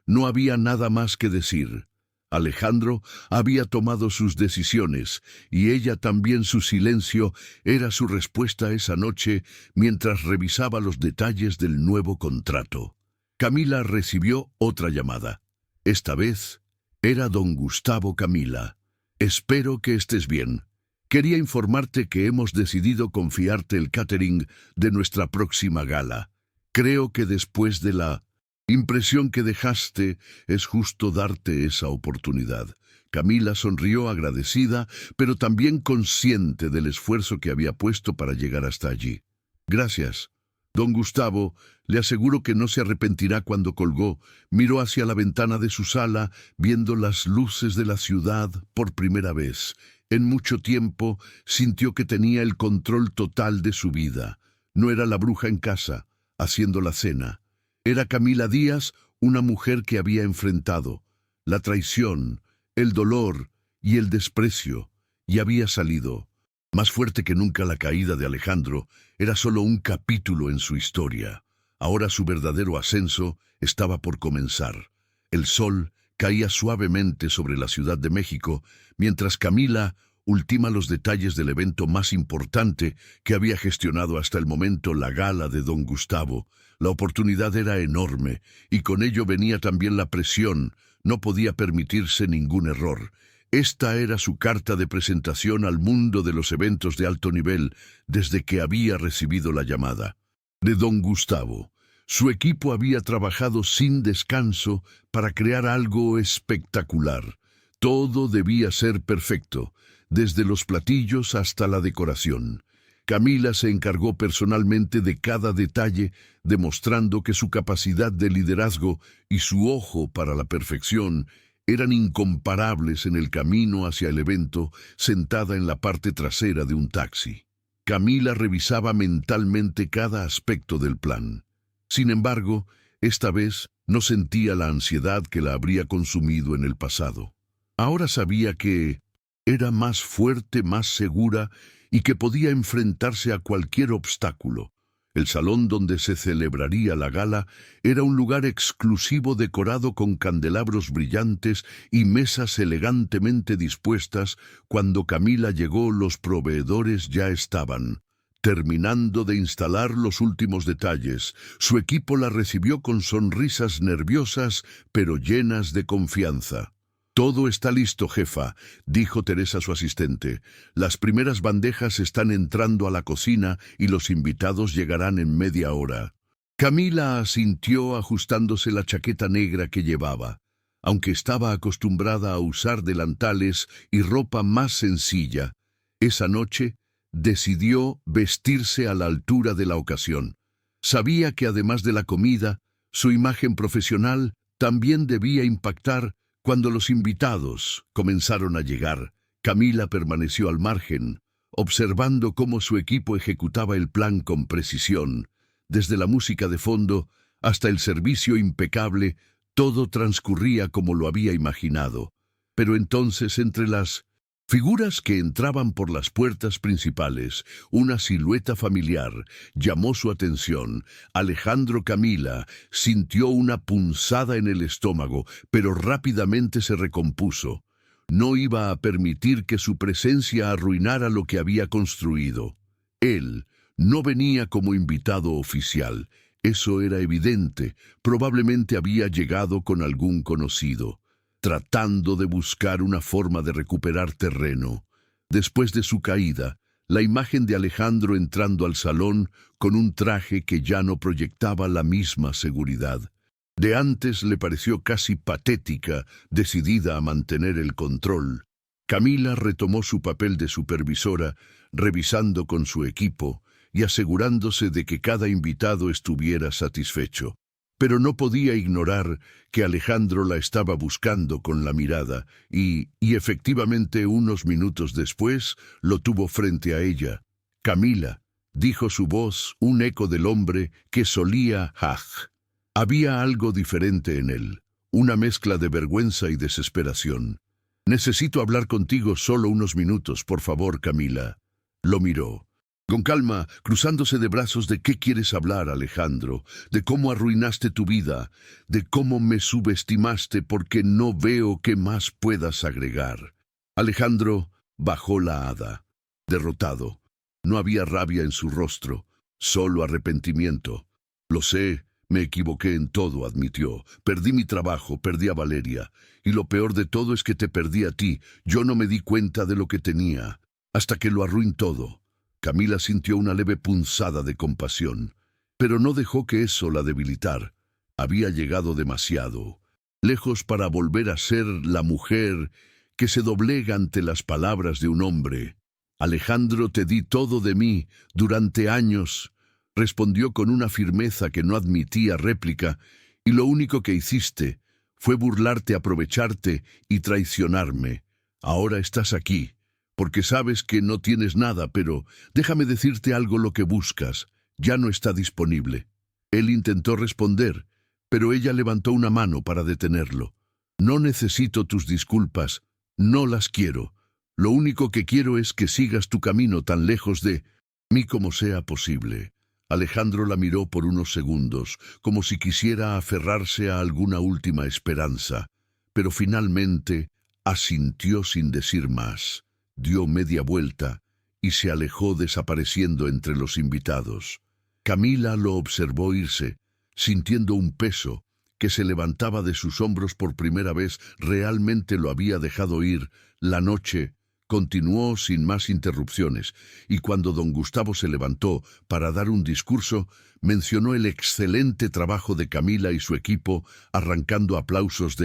No había nada más que decir. Alejandro había tomado sus decisiones, y ella también. Su silencio era su respuesta esa noche mientras revisaba los detalles del nuevo contrato. Camila recibió otra llamada. Esta vez era don Gustavo. Camila, espero que estés bien. Quería informarte que hemos decidido confiarte el catering de nuestra próxima gala. Creo que después de la impresión que dejaste, es justo darte esa oportunidad. Camila sonrió agradecida, pero también consciente del esfuerzo que había puesto para llegar hasta allí. Gracias. Don Gustavo, le aseguro que no se arrepentirá. Cuando colgó, miró hacia la ventana de su sala, viendo las luces de la ciudad por primera vez. En mucho tiempo sintió que tenía el control total de su vida. No era la bruja en casa, haciendo la cena. Era Camila Díaz, una mujer que había enfrentado la traición, el dolor y el desprecio, y había salido. Más fuerte que nunca. La caída de Alejandro era solo un capítulo en su historia. Ahora su verdadero ascenso estaba por comenzar. El sol caía suavemente sobre la Ciudad de México, mientras Camila ultima los detalles del evento más importante que había gestionado hasta el momento, la gala de don Gustavo. La oportunidad era enorme, y con ello venía también la presión. No podía permitirse ningún error. Esta era su carta de presentación al mundo de los eventos de alto nivel desde que había recibido la llamada de don Gustavo. Su equipo había trabajado sin descanso para crear algo espectacular. Todo debía ser perfecto, desde los platillos hasta la decoración. Camila se encargó personalmente de cada detalle, demostrando que su capacidad de liderazgo y su ojo para la perfección eran incomparables. En el camino hacia el evento, sentada en la parte trasera de un taxi, Camila revisaba mentalmente cada aspecto del plan. Sin embargo, esta vez no sentía la ansiedad que la habría consumido en el pasado. Ahora sabía que era más fuerte, más segura, y que podía enfrentarse a cualquier obstáculo. El salón donde se celebraría la gala era un lugar exclusivo, decorado con candelabros brillantes y mesas elegantemente dispuestas. Cuando Camila llegó, los proveedores ya estaban terminando de instalar los últimos detalles. Su equipo la recibió con sonrisas nerviosas, pero llenas de confianza. «Todo está listo, jefa», dijo Teresa, su asistente. «Las primeras bandejas están entrando a la cocina y los invitados llegarán en media hora». Camila asintió, ajustándose la chaqueta negra que llevaba. Aunque estaba acostumbrada a usar delantales y ropa más sencilla, esa noche decidió vestirse a la altura de la ocasión. Sabía que además de la comida, su imagen profesional también debía impactar. Cuando los invitados comenzaron a llegar, Camila permaneció al margen, observando cómo su equipo ejecutaba el plan con precisión. Desde la música de fondo hasta el servicio impecable, todo transcurría como lo había imaginado. Pero entonces, entre las figuras que entraban por las puertas principales, una silueta familiar llamó su atención. Alejandro. Camila sintió una punzada en el estómago, pero rápidamente se recompuso. No iba a permitir que su presencia arruinara lo que había construido. Él no venía como invitado oficial, eso era evidente. Probablemente había llegado con algún conocido, tratando de buscar una forma de recuperar terreno. Después de su caída, la imagen de Alejandro entrando al salón con un traje que ya no proyectaba la misma seguridad de antes le pareció casi patética, decidida a mantener el control. Camila retomó su papel de supervisora, revisando con su equipo y asegurándose de que cada invitado estuviera satisfecho. Pero no podía ignorar que Alejandro la estaba buscando con la mirada y efectivamente unos minutos después lo tuvo frente a ella. «Camila», dijo su voz, un eco del hombre que solía Haj. Había algo diferente en él, una mezcla de vergüenza y desesperación. «Necesito hablar contigo solo unos minutos, por favor, Camila». Lo miró. Con calma, cruzándose de brazos. ¿De qué quieres hablar, Alejandro? ¿De cómo arruinaste tu vida? ¿De cómo me subestimaste porque no veo qué más puedas agregar? Alejandro bajó la hada, derrotado. No había rabia en su rostro, solo arrepentimiento. Lo sé, me equivoqué en todo, admitió. Perdí mi trabajo, perdí a Valeria. Y lo peor de todo es que te perdí a ti. Yo no me di cuenta de lo que tenía, hasta que lo arruiné todo. Camila sintió una leve punzada de compasión, pero no dejó que eso la debilitara. Había llegado demasiado lejos para volver a ser la mujer que se doblega ante las palabras de un hombre. Alejandro, te di todo de mí durante años, respondió con una firmeza que no admitía réplica, y lo único que hiciste fue burlarte, aprovecharte y traicionarme. Ahora estás aquí, porque sabes que no tienes nada, pero déjame decirte algo: lo que buscas ya no está disponible. Él intentó responder, pero ella levantó una mano para detenerlo. No necesito tus disculpas, no las quiero. Lo único que quiero es que sigas tu camino tan lejos de mí como sea posible. Alejandro la miró por unos segundos, como si quisiera aferrarse a alguna última esperanza, pero finalmente asintió sin decir más. Dio media vuelta y se alejó, desapareciendo entre los invitados. Camila lo observó irse, sintiendo un peso que se levantaba de sus hombros por primera vez. Realmente lo había dejado ir. La noche continuó sin más interrupciones, y cuando don Gustavo se levantó para dar un discurso, mencionó el excelente trabajo de Camila y su equipo, arrancando aplausos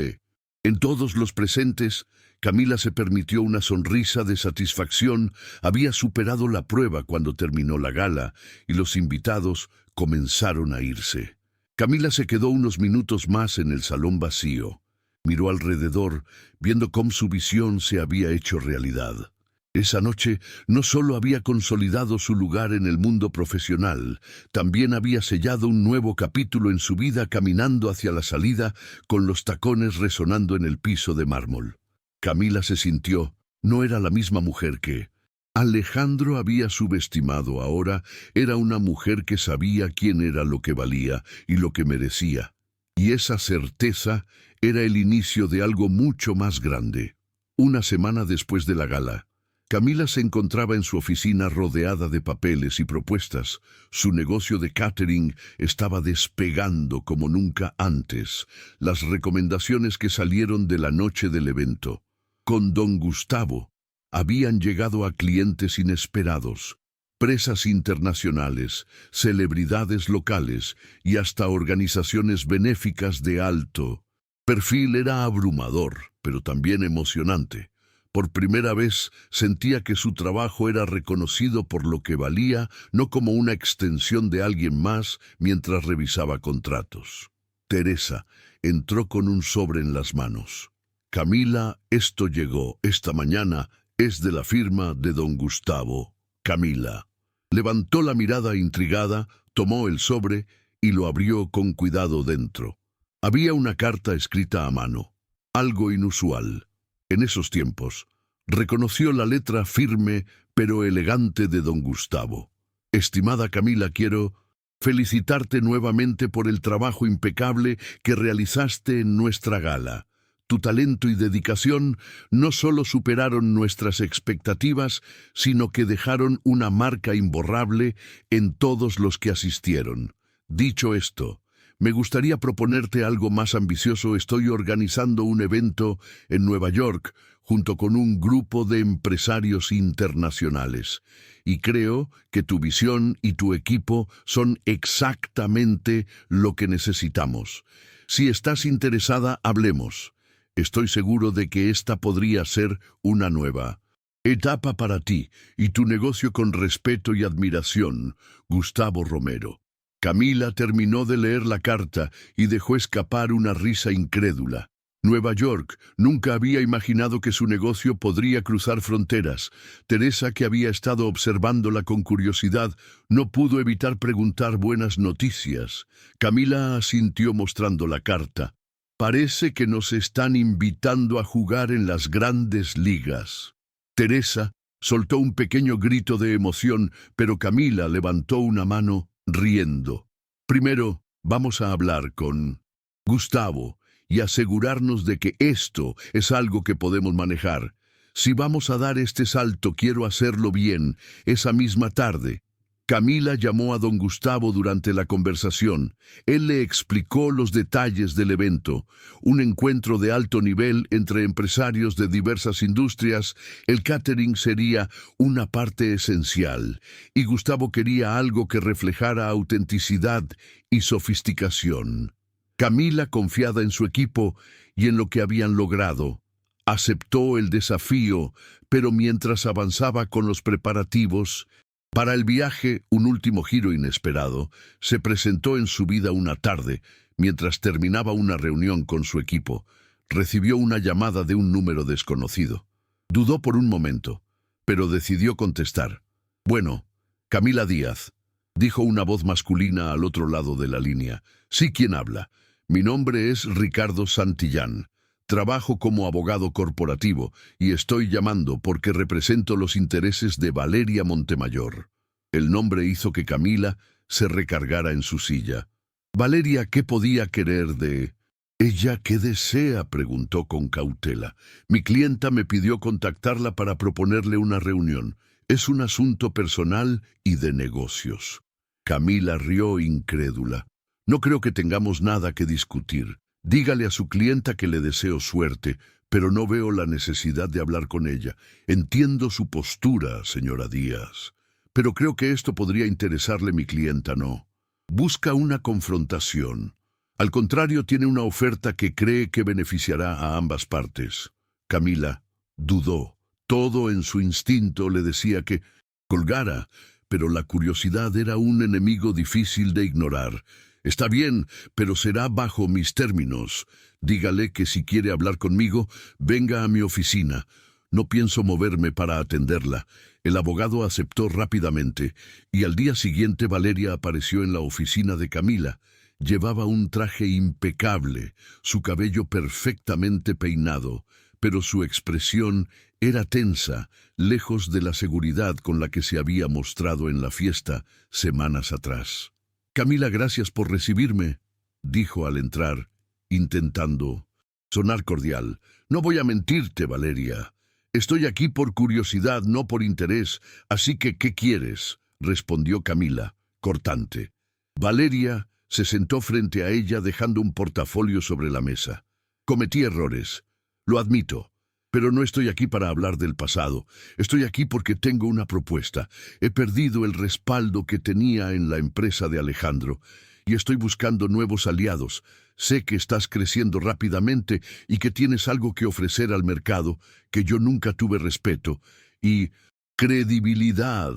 en todos los presentes. Camila se permitió una sonrisa de satisfacción. Había superado la prueba cuando terminó la gala y los invitados comenzaron a irse. Camila se quedó unos minutos más en el salón vacío. Miró alrededor, viendo cómo su visión se había hecho realidad. Esa noche no solo había consolidado su lugar en el mundo profesional, también había sellado un nuevo capítulo en su vida, caminando hacia la salida con los tacones resonando en el piso de mármol. Camila se sintió, no era la misma mujer que Alejandro había subestimado. Ahora era una mujer que sabía quién era, lo que valía y lo que merecía. Y esa certeza era el inicio de algo mucho más grande. Una semana después de la gala, Camila se encontraba en su oficina rodeada de papeles y propuestas. Su negocio de catering estaba despegando como nunca antes. Las recomendaciones que salieron de la noche del evento con don Gustavo habían llegado a clientes inesperados, presas internacionales, celebridades locales y hasta organizaciones benéficas de alto perfil. Era abrumador, pero también emocionante. Por primera vez sentía que su trabajo era reconocido por lo que valía, no como una extensión de alguien más. Mientras revisaba contratos, Teresa entró con un sobre en las manos. Camila, esto llegó esta mañana, es de la firma de don Gustavo. Camila levantó la mirada intrigada, tomó el sobre y lo abrió con cuidado. Dentro había una carta escrita a mano, algo inusual en esos tiempos. Reconoció la letra firme pero elegante de don Gustavo. Estimada Camila, quiero felicitarte nuevamente por el trabajo impecable que realizaste en nuestra gala. Tu talento y dedicación no solo superaron nuestras expectativas, sino que dejaron una marca imborrable en todos los que asistieron. Dicho esto, me gustaría proponerte algo más ambicioso. Estoy organizando un evento en Nueva York junto con un grupo de empresarios internacionales, y creo que tu visión y tu equipo son exactamente lo que necesitamos. Si estás interesada, hablemos. Estoy seguro de que esta podría ser una nueva etapa para ti y tu negocio. Con respeto y admiración, Gustavo Romero. Camila terminó de leer la carta y dejó escapar una risa incrédula. Nueva York. Nunca había imaginado que su negocio podría cruzar fronteras. Teresa, que había estado observándola con curiosidad, no pudo evitar preguntar: ¿buenas noticias? Camila asintió mostrando la carta. Parece que nos están invitando a jugar en las grandes ligas. Teresa Soltó un pequeño grito de emoción, pero Camila levantó una mano, riendo. Primero, vamos a hablar con Gustavo y asegurarnos de que esto es algo que podemos manejar. Si vamos a dar este salto, quiero hacerlo bien, esa misma tarde. Camila llamó a don Gustavo durante la conversación. Él le explicó los detalles del evento, un encuentro de alto nivel entre empresarios de diversas industrias. El catering sería una parte esencial, y Gustavo quería algo que reflejara autenticidad y sofisticación. Camila, confiada en su equipo y en lo que habían logrado, aceptó el desafío, pero mientras avanzaba con los preparativos para el viaje, un último giro inesperado se presentó en su vida una tarde, mientras terminaba una reunión con su equipo. Recibió una llamada de un número desconocido. Dudó por un momento, pero decidió contestar. «Bueno, Camila Díaz», dijo una voz masculina al otro lado de la línea. «Sí, ¿quién habla? Mi nombre es Ricardo Santillán. Trabajo como abogado corporativo y estoy llamando porque represento los intereses de Valeria Montemayor». El nombre hizo que Camila se recargara en su silla. Valeria, ¿qué podía querer de ella? ¿Qué desea?, preguntó con cautela. Mi clienta me pidió contactarla para proponerle una reunión. Es un asunto personal y de negocios. Camila rió incrédula. No creo que tengamos nada que discutir. Dígale a su clienta que le deseo suerte, pero no veo la necesidad de hablar con ella. Entiendo su postura, señora Díaz, pero creo que esto podría interesarle. Mi clienta no busca una confrontación. Al contrario, tiene una oferta que cree que beneficiará a ambas partes. Camila dudó. Todo en su instinto le decía que colgara, pero la curiosidad era un enemigo difícil de ignorar. Está bien, pero será bajo mis términos. Dígale que si quiere hablar conmigo, venga a mi oficina. No pienso moverme para atenderla. El abogado aceptó rápidamente, y al día siguiente Valeria apareció en la oficina de Camila. Llevaba un traje impecable, su cabello perfectamente peinado, pero su expresión era tensa, lejos de la seguridad con la que se había mostrado en la fiesta semanas atrás. «Camila, gracias por recibirme», dijo al entrar, intentando sonar cordial. «No voy a mentirte, Valeria. Estoy aquí por curiosidad, no por interés, así que ¿qué quieres?», respondió Camila, cortante. Valeria se sentó frente a ella dejando un portafolio sobre la mesa. «Cometí errores, lo admito. Pero no estoy aquí para hablar del pasado. Estoy aquí porque tengo una propuesta. He perdido el respaldo que tenía en la empresa de Alejandro y estoy buscando nuevos aliados. Sé que estás creciendo rápidamente y que tienes algo que ofrecer al mercado que yo nunca tuve: respeto y credibilidad».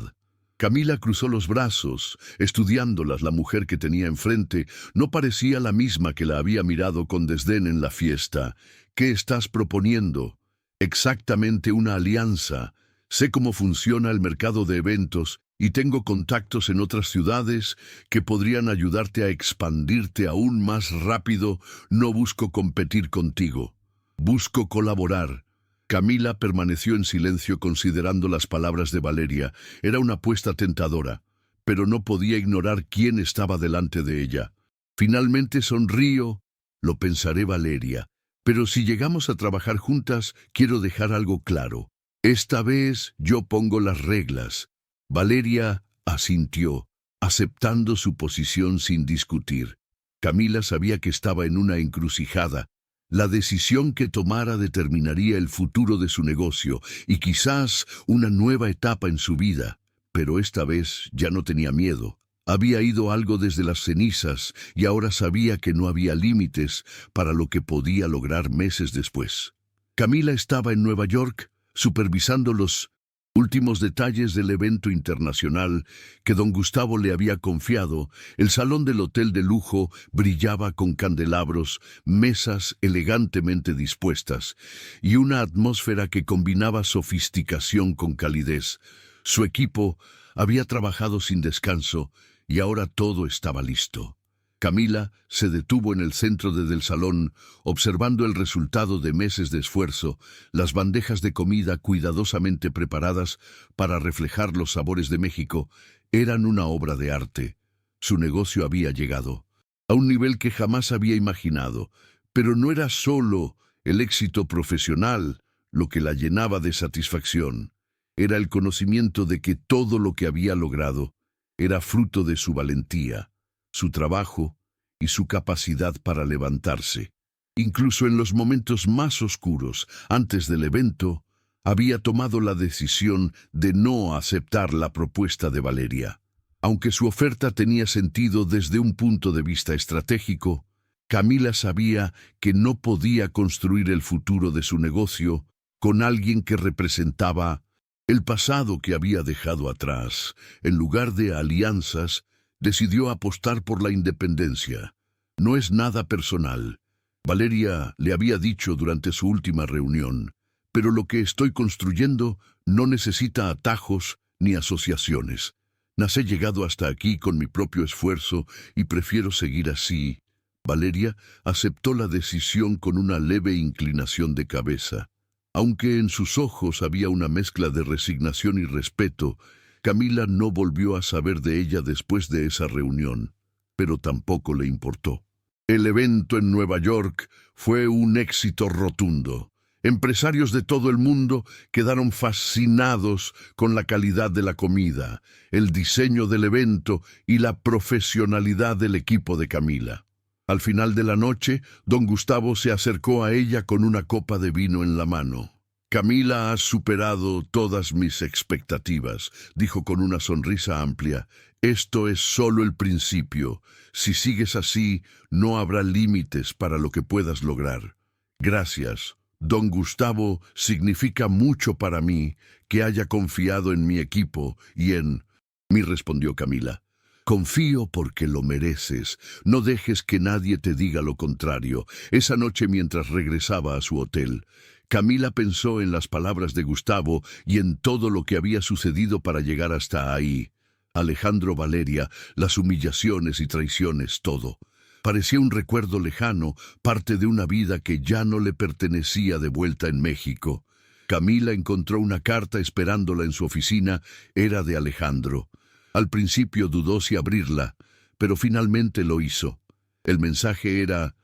Camila cruzó los brazos, estudiándolas. La mujer que tenía enfrente no parecía la misma que la había mirado con desdén en la fiesta. «¿Qué estás proponiendo?» «Exactamente una alianza. Sé cómo funciona el mercado de eventos y tengo contactos en otras ciudades que podrían ayudarte a expandirte aún más rápido. No busco competir contigo. Busco colaborar». Camila permaneció en silencio considerando las palabras de Valeria. Era una apuesta tentadora, pero no podía ignorar quién estaba delante de ella. Finalmente sonrió. «Lo pensaré, Valeria. Pero si llegamos a trabajar juntas, quiero dejar algo claro. Esta vez yo pongo las reglas». Valeria asintió, aceptando su posición sin discutir. Camila sabía que estaba en una encrucijada. La decisión que tomara determinaría el futuro de su negocio y quizás una nueva etapa en su vida. Pero esta vez ya no tenía miedo. Había ido algo desde las cenizas y ahora sabía que no había límites para lo que podía lograr meses después. Camila estaba en Nueva York supervisando los últimos detalles del evento internacional que don Gustavo le había confiado. El salón del hotel de lujo brillaba con candelabros, mesas elegantemente dispuestas y una atmósfera que combinaba sofisticación con calidez. Su equipo había trabajado sin descanso y ahora todo estaba listo. Camila se detuvo en el centro del salón, observando el resultado de meses de esfuerzo, las bandejas de comida cuidadosamente preparadas para reflejar los sabores de México, eran una obra de arte. Su negocio había llegado a un nivel que jamás había imaginado, pero no era solo el éxito profesional lo que la llenaba de satisfacción. Era el conocimiento de que todo lo que había logrado era fruto de su valentía, su trabajo y su capacidad para levantarse. Incluso en los momentos más oscuros, antes del evento, había tomado la decisión de no aceptar la propuesta de Valeria. Aunque su oferta tenía sentido desde un punto de vista estratégico, Camila sabía que no podía construir el futuro de su negocio con alguien que representaba el pasado que había dejado atrás. En lugar de alianzas, decidió apostar por la independencia. No es nada personal. Valeria le había dicho durante su última reunión, pero lo que estoy construyendo no necesita atajos ni asociaciones. He llegado hasta aquí con mi propio esfuerzo y prefiero seguir así. Valeria aceptó la decisión con una leve inclinación de cabeza. Aunque en sus ojos había una mezcla de resignación y respeto, Camila no volvió a saber de ella después de esa reunión, pero tampoco le importó. El evento en Nueva York fue un éxito rotundo. Empresarios de todo el mundo quedaron fascinados con la calidad de la comida, el diseño del evento y la profesionalidad del equipo de Camila. Al final de la noche, don Gustavo se acercó a ella con una copa de vino en la mano. «Camila, has superado todas mis expectativas», dijo con una sonrisa amplia. «Esto es solo el principio. Si sigues así, no habrá límites para lo que puedas lograr». «Gracias. Don Gustavo significa mucho para mí que haya confiado en mi equipo y en mí», respondió Camila. «Confío porque lo mereces. No dejes que nadie te diga lo contrario». Esa noche, mientras regresaba a su hotel, Camila pensó en las palabras de Gustavo y en todo lo que había sucedido para llegar hasta ahí. Alejandro, Valeria, las humillaciones y traiciones, todo. Parecía un recuerdo lejano, parte de una vida que ya no le pertenecía de vuelta en México. Camila encontró una carta esperándola en su oficina. Era de Alejandro. Al principio dudó si abrirla, pero finalmente lo hizo. El mensaje era: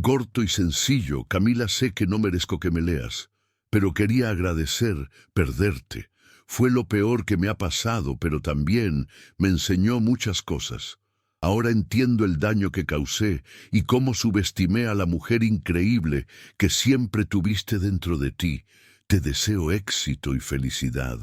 «Corto y sencillo, Camila, sé que no merezco que me leas, pero quería agradecer perderte. Fue lo peor que me ha pasado, pero también me enseñó muchas cosas. Ahora entiendo el daño que causé y cómo subestimé a la mujer increíble que siempre tuviste dentro de ti. Te deseo éxito y felicidad».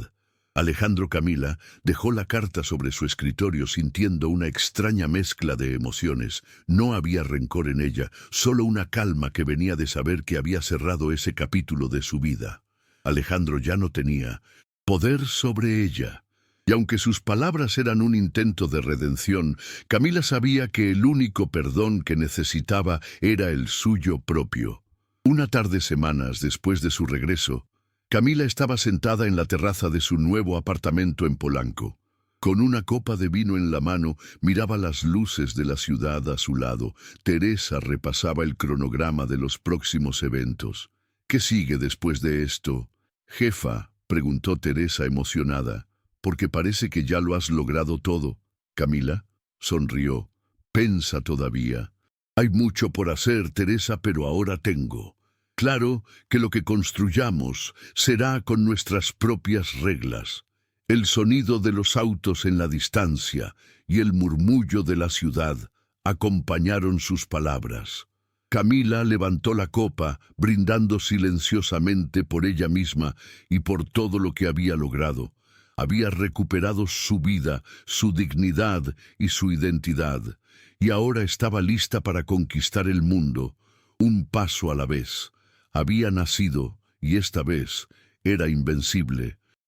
Alejandro. Camila dejó la carta sobre su escritorio sintiendo una extraña mezcla de emociones. No había rencor en ella, solo una calma que venía de saber que había cerrado ese capítulo de su vida. Alejandro ya no tenía poder sobre ella. Y aunque sus palabras eran un intento de redención, Camila sabía que el único perdón que necesitaba era el suyo propio. Una tarde, semanas después de su regreso, Camila estaba sentada en la terraza de su nuevo apartamento en Polanco. Con una copa de vino en la mano, miraba las luces de la ciudad a su lado. Teresa repasaba el cronograma de los próximos eventos. «¿Qué sigue después de esto, jefa?», preguntó Teresa emocionada. «Porque parece que ya lo has logrado todo». Camila sonrió. «Pensa todavía. Hay mucho por hacer, Teresa, pero ahora tengo claro que lo que construyamos será con nuestras propias reglas». El sonido de los autos en la distancia y el murmullo de la ciudad acompañaron sus palabras. Camila levantó la copa, brindando silenciosamente por ella misma y por todo lo que había logrado. Había recuperado su vida, su dignidad y su identidad, y ahora estaba lista para conquistar el mundo, un paso a la vez. Había nacido, y esta vez era invencible.